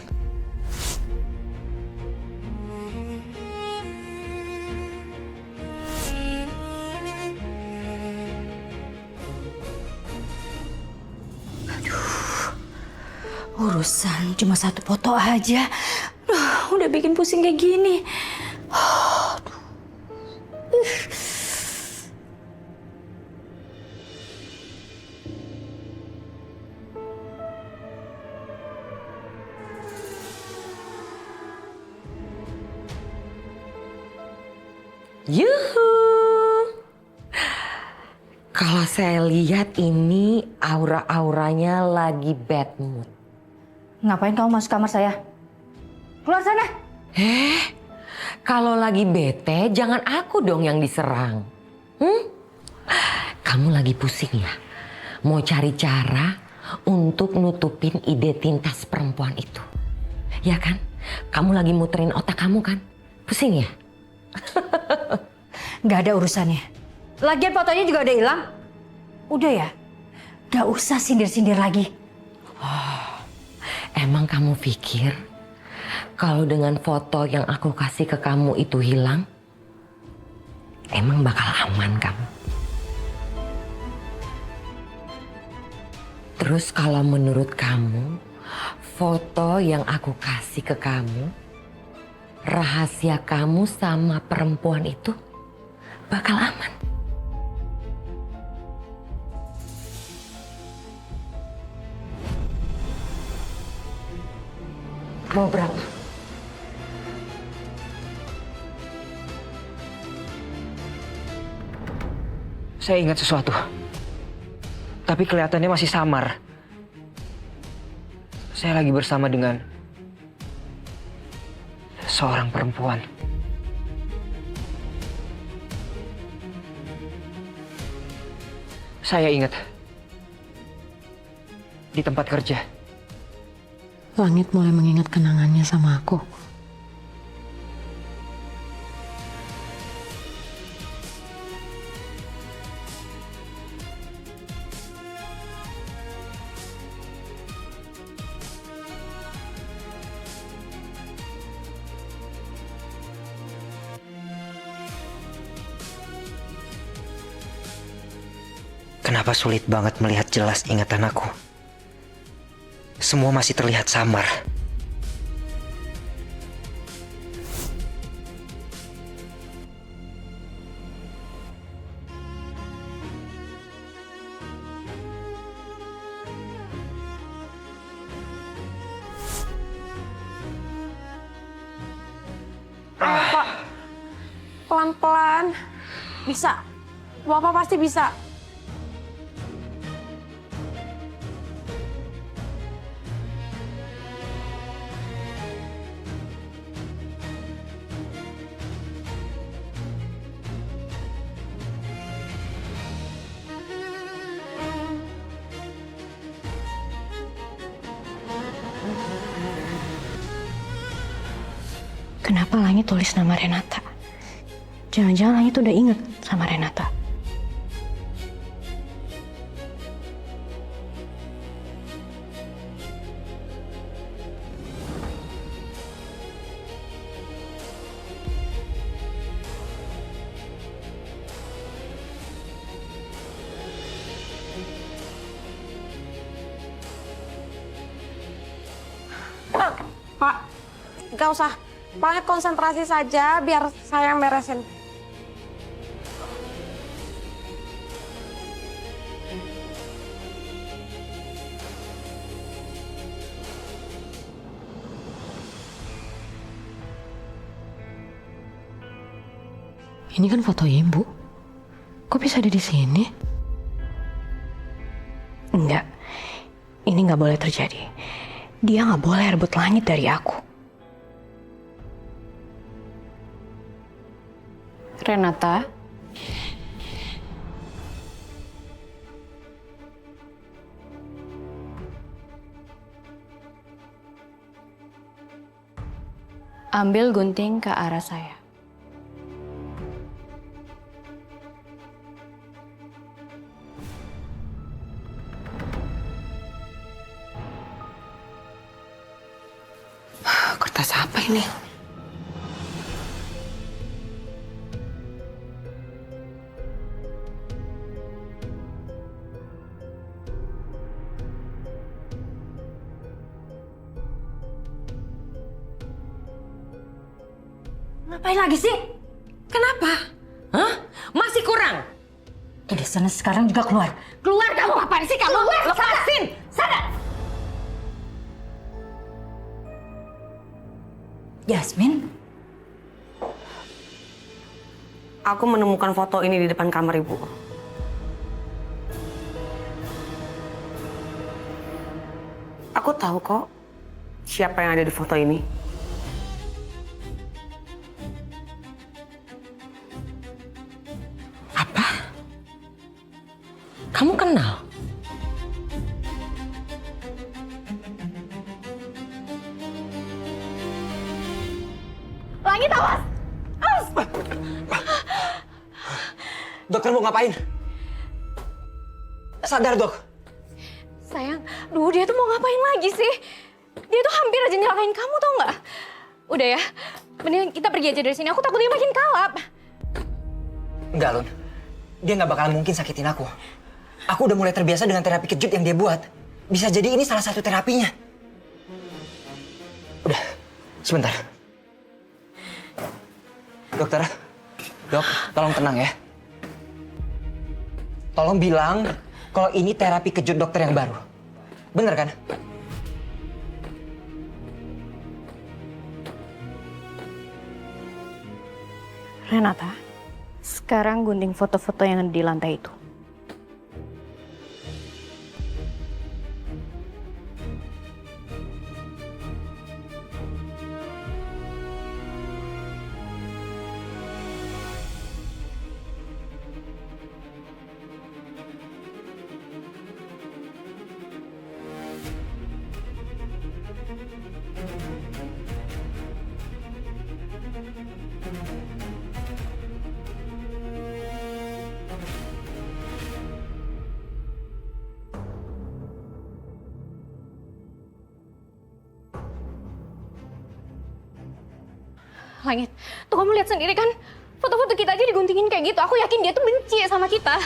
Urusan cuma satu foto aja. Udah bikin pusing kayak gini. Yuhu. Kalau saya lihat ini aura-auranya lagi bad mood. Ngapain kamu masuk kamar saya? Keluar sana. Kalau lagi bete jangan aku dong yang diserang. Kamu lagi pusing ya? Mau cari cara untuk nutupin identitas perempuan itu. Ya kan? Kamu lagi muterin otak kamu kan? Pusing ya? Gak ada urusannya. Lagian fotonya juga udah hilang. Udah ya, gak usah sindir-sindir lagi. Emang kamu pikir kalau dengan foto yang aku kasih ke kamu itu hilang, emang bakal aman kamu? Terus kalau menurut kamu, foto yang aku kasih ke kamu, rahasia kamu sama perempuan itu bakal aman? Mau berapa? Saya ingat sesuatu. Tapi kelihatannya masih samar. Saya lagi bersama dengan seorang perempuan. Saya ingat di tempat kerja. Langit mulai mengingat kenangannya sama aku. Kenapa sulit banget melihat jelas ingatan aku? Semua masih terlihat samar. Ayo Pak, pelan-pelan. Bisa, Bapak pasti bisa. Kenapa Langit tulis nama Renata? Jangan-jangan Langit udah inget sama Renata. Pak, gak usah. Pak, konsentrasi saja biar saya yang beresin. Ini kan foto ibu. Kok bisa ada di sini? Enggak, Ini nggak boleh terjadi. Dia nggak boleh rebut langit dari aku. Renata, ambil gunting ke arah saya. Kertas apa ini? Ngapain lagi sih? Kenapa? Hah? Masih kurang? Udah sana sekarang juga keluar. Keluar kamu, ngapain sih kamu? Lepasin! Sana! Yasmin? Aku menemukan foto ini di depan kamar ibu. Aku tahu kok siapa yang ada di foto ini. Apa? Kamu kenal? Langit, awas! Awas! Dokter mau ngapain? Sadar, Dok. Sayang, dia tuh mau ngapain lagi sih? Dia tuh hampir aja nyelakain kamu, tau nggak? Udah ya, mending kita pergi aja dari sini. Aku takut dia makin kalap. Enggak, Lun. Dia nggak bakalan mungkin sakitin aku. Aku udah mulai terbiasa dengan terapi kejut yang dia buat. Bisa jadi ini salah satu terapinya. Udah, sebentar. Dokter, Dok, tolong tenang ya. Tolong bilang kalau ini terapi kejut dokter yang baru. Bener kan? Renata, sekarang gunting foto-foto yang ada di lantai itu. Langit, tuh kamu lihat sendiri kan? Foto-foto kita aja diguntingin kayak gitu. Aku yakin dia tuh benci sama kita.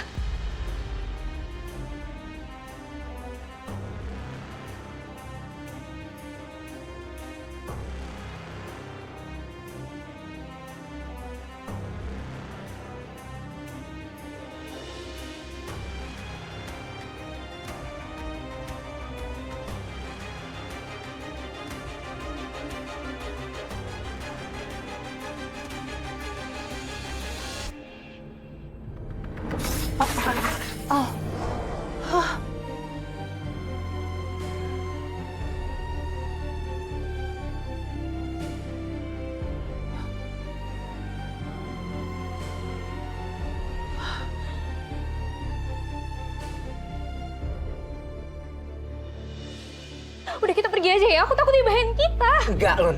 Udah kita pergi aja ya, aku takut dia bahayain kita. Enggak, Lun.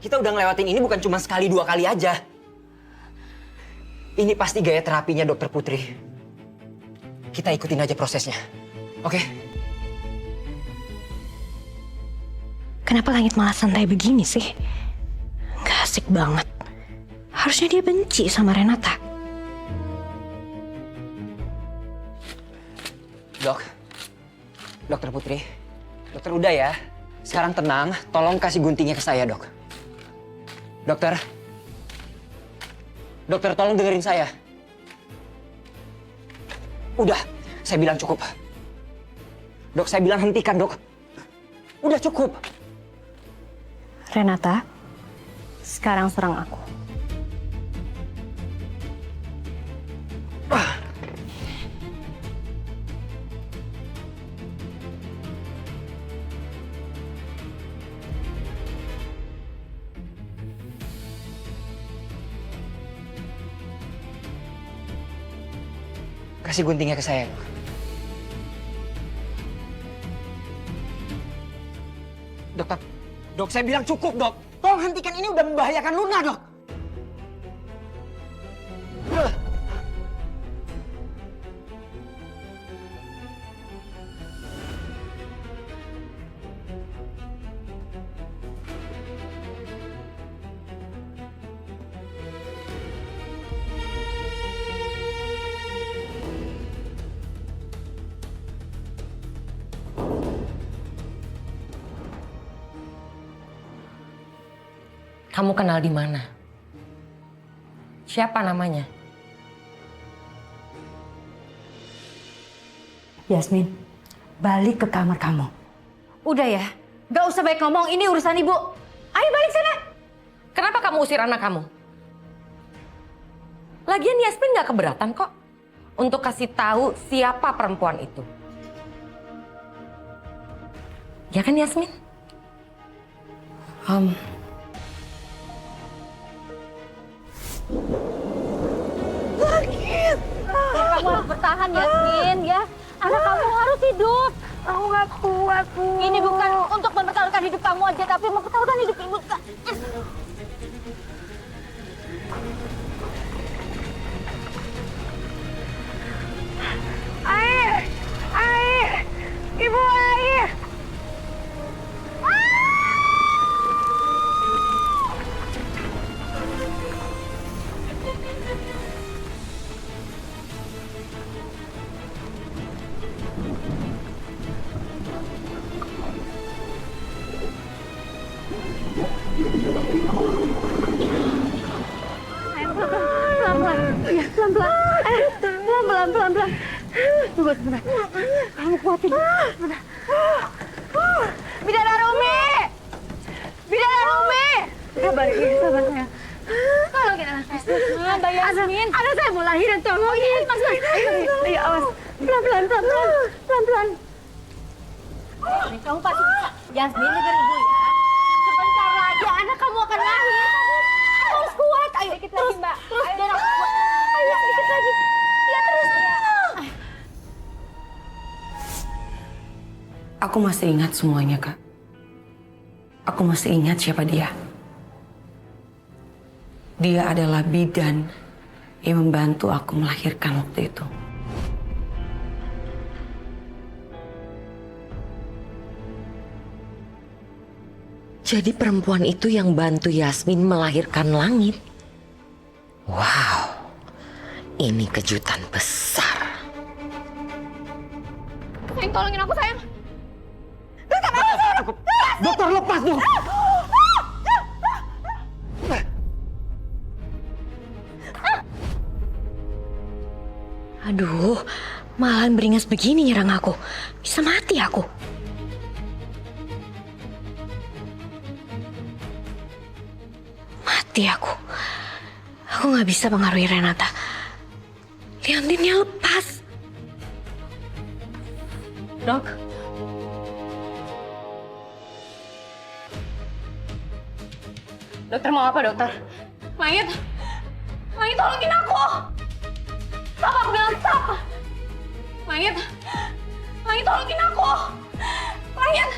Kita udah ngelewatin ini bukan cuma sekali dua kali aja. Ini pasti gaya terapinya Dokter Putri. Kita ikutin aja prosesnya. Oke? Kenapa Langit malah santai begini sih? Gak asik banget. Harusnya dia benci sama Renata. Dokter Putri. Dokter udah ya. Sekarang tenang, tolong kasih guntingnya ke saya, Dok. Dokter. Dokter, tolong dengerin saya. Udah, saya bilang cukup. Dok, saya bilang hentikan, Dok. Udah cukup. Renata, sekarang serang aku. Kasih guntingnya ke saya, Dok. Dokter, Dok, saya bilang cukup, Dok. Tolong hentikan, ini udah membahayakan Luna, Dok. Kamu kenal di mana? Siapa namanya? Yasmin, balik ke kamar kamu. Udah ya, gak usah baik ngomong, ini urusan ibu. Ayo balik sana. Kenapa kamu usir anak kamu? Lagian Yasmin gak keberatan kok untuk kasih tahu siapa perempuan itu. Ya kan Yasmin? Kamu harus bertahan Yasmin ya. Anak kamu harus hidup. Aku gak kuat, Bu. Ini bukan untuk mempertaruhkan hidup kamu aja, tapi mempertaruhkan hidup ibu. Air! Air! Ibu, air! Pelan-pelan. Tunggu sebentar. Kamu kuatin. Sebentar. Bidadari Umi! Bidadari Umi! Sabar, sabar sayang. Tolongin anak saya. Mbak Yasmin. Anak saya mau lahiran, tolongin. Ayo, awas. Pelan-pelan. Kamu pasti bisa. Yasmin, dengar ibu ya. Sebentar lagi anak kamu akan lahir. Harus kuat. Ayo, dikit lagi Mbak. Ayo, biar aku kuat. Ayo, dikit lagi. Ya terus. Aku masih ingat semuanya, Kak. Aku masih ingat siapa dia. Dia adalah bidan yang membantu aku melahirkan waktu itu. Jadi perempuan itu yang bantu Yasmin melahirkan Langit. Wow, ini kejutan besar. Sayang, tolongin aku sayang. Dokter, lepas dong. Aduh, malahan beringas begini nyerang aku. Bisa mati aku. Mati aku. Aku nggak bisa mengaruhi Renata. Liontinnya lepas. Dok. Dokter mau apa, dokter? Langit tolongin aku. Stop, aku bilang stop. Langit tolongin aku. Langit.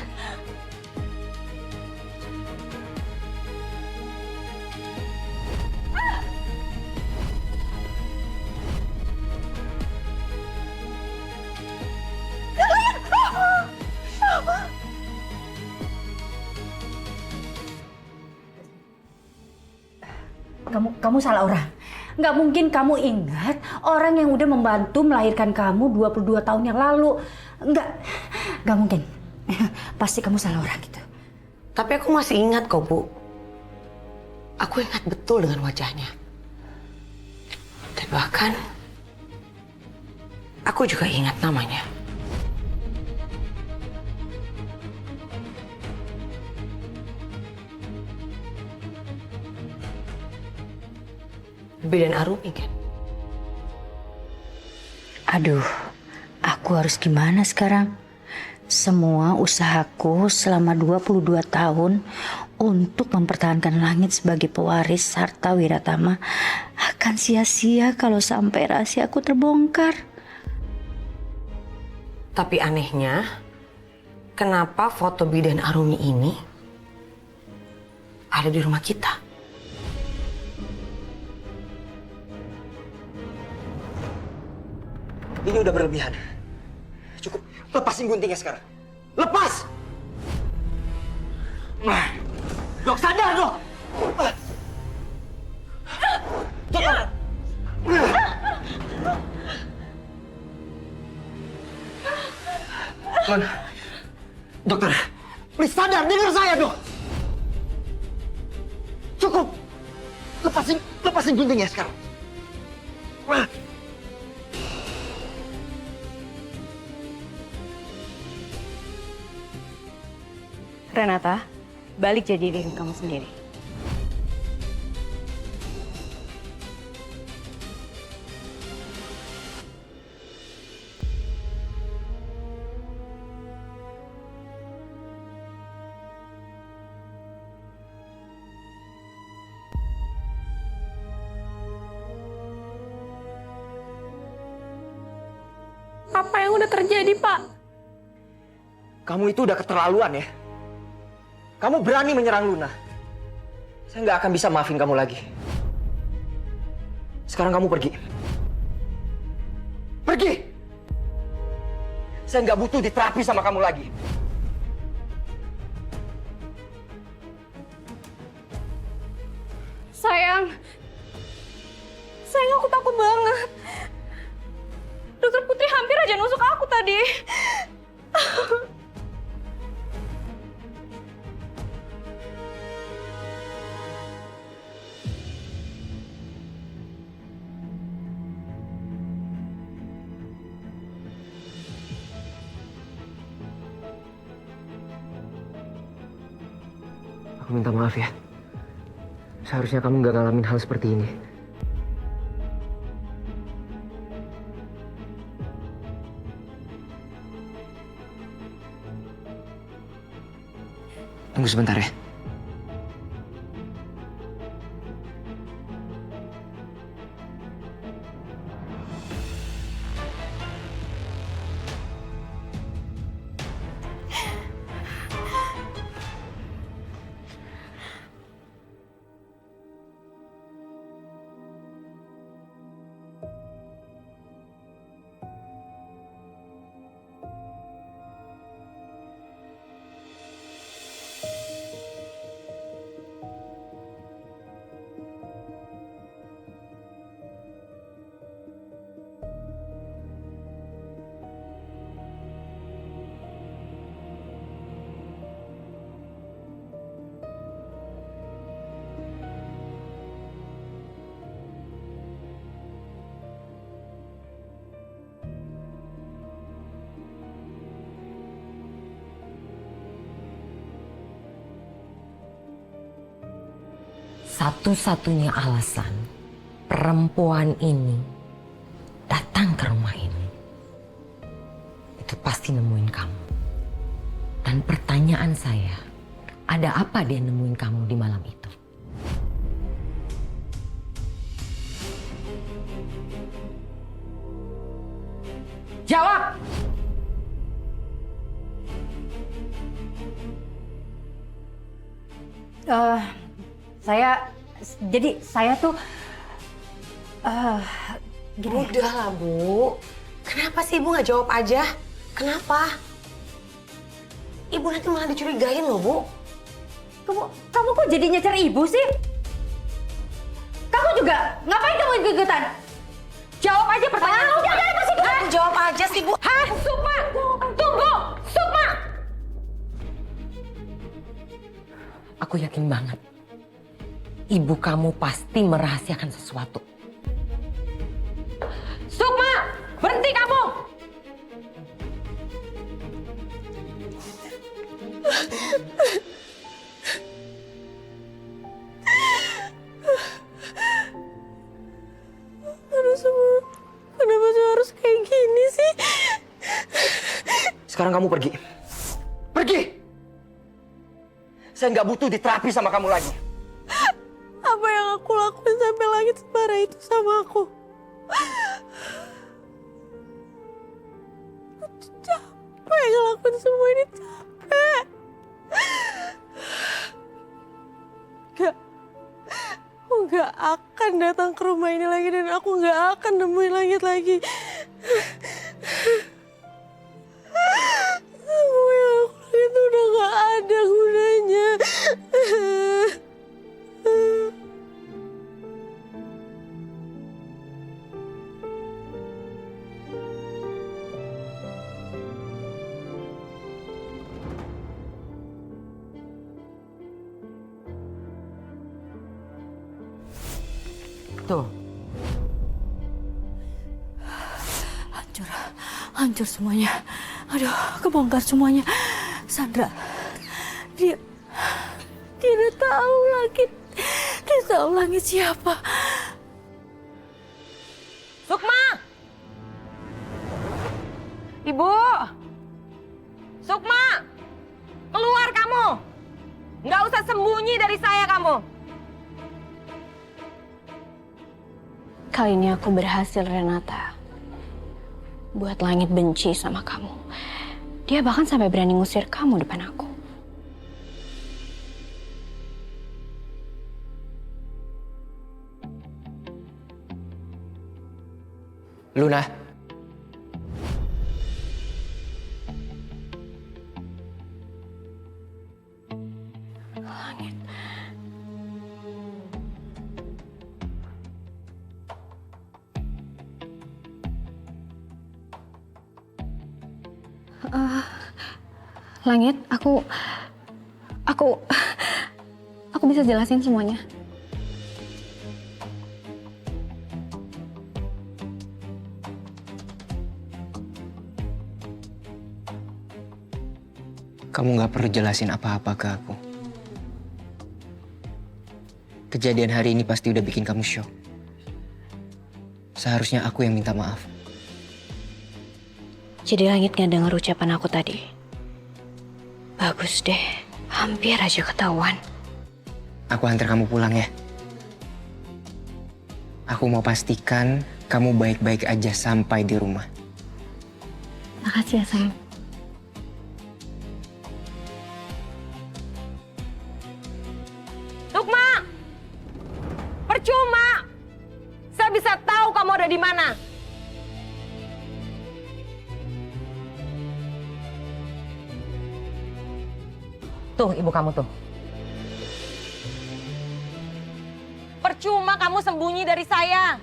Kamu salah orang. Nggak mungkin kamu ingat orang yang udah membantu melahirkan kamu 22 tahun yang lalu. Nggak mungkin. Pasti kamu salah orang gitu. Tapi aku masih ingat kok, Bu. Aku ingat betul dengan wajahnya. Dan bahkan, aku juga ingat namanya. Bidan Arumi kan? Aduh, aku harus gimana sekarang? Semua usahaku selama 22 tahun untuk mempertahankan Langit sebagai pewaris harta Wiratama akan sia-sia kalau sampai rahasiaku terbongkar. Tapi anehnya, kenapa foto bidan Arumi ini ada di rumah kita? Ini udah berlebihan. Cukup, lepasin guntingnya sekarang. Lepas! Dok, sadar dok! Cepat! Mana? Dokter, please sadar, dengar saya dok! Cukup! Lepasin guntingnya sekarang. Renata, balik jadi diri kamu sendiri. Apa yang udah terjadi, Pak? Kamu itu udah keterlaluan ya. Kamu berani menyerang Luna. Saya nggak akan bisa maafin kamu lagi. Sekarang kamu pergi. Pergi! Saya nggak butuh diterapi sama kamu lagi. Sayang, aku takut banget. Dokter Putri hampir aja nusuk aku tadi. Aku minta maaf ya. Seharusnya kamu nggak ngalamin hal seperti ini. Tunggu sebentar ya. Satu-satunya alasan perempuan ini datang ke rumah ini, itu pasti nemuin kamu. Dan pertanyaan saya, ada apa dia nemuin kamu di malam itu? Jawab! Saya tuh gini. Udahlah, Bu. Kenapa sih Ibu nggak jawab aja? Kenapa? Ibu nanti malah dicurigain loh, Bu. Kamu kok jadi nyecer ibu sih? Kamu juga ngapain kamu ikut-ikutan? Jawab aja pertanyaan. Udah pasti Jawab aja sih, Bu. Hah? Sukma! Tunggu! Sukma! Aku yakin banget, ibu kamu pasti merahasiakan sesuatu. Sukma! Berhenti kamu! Kenapa harus kayak gini sih? Sekarang kamu pergi. Pergi! Saya nggak butuh diterapi sama kamu lagi. Apa yang aku lakuin sampai langit separah itu sama aku? Aku jahat. capek ngelakuin semua ini, capek. Aku gak akan datang ke rumah ini lagi dan aku gak akan nemuin Langit lagi. Semua yang aku lakuin itu udah gak ada gunanya. Tuh. Hancur semuanya. Aduh, kebongkar semuanya. Sandra, dia udah tahu Langit. Dia tahu Langit siapa. Sukma! Ibu! Sukma! Keluar kamu! Nggak usah sembunyi dari saya kamu. Kali ini aku berhasil, Renata. Buat Langit benci sama kamu. Dia bahkan sampai berani ngusir kamu depan aku. Luna. Langit. Langit, aku bisa jelasin semuanya. Kamu gak perlu jelasin apa-apa ke aku. Kejadian hari ini pasti udah bikin kamu shock. Seharusnya aku yang minta maaf. Jadi Langit gak dengar ucapan aku tadi. Bagus deh, hampir aja ketahuan. Aku antar kamu pulang ya. Aku mau pastikan kamu baik-baik aja sampai di rumah. Makasih ya sayang. Sukma! Percuma! Saya bisa tahu kamu ada di mana. Tuh, ibu kamu tuh. Percuma kamu sembunyi dari saya.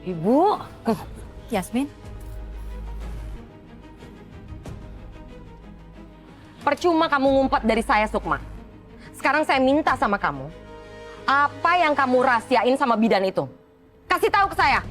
Ibu. Yasmin. Percuma kamu ngumpet dari saya, Sukma. Sekarang saya minta sama kamu. Apa yang kamu rahasiain sama bidan itu? Kasih tahu ke saya.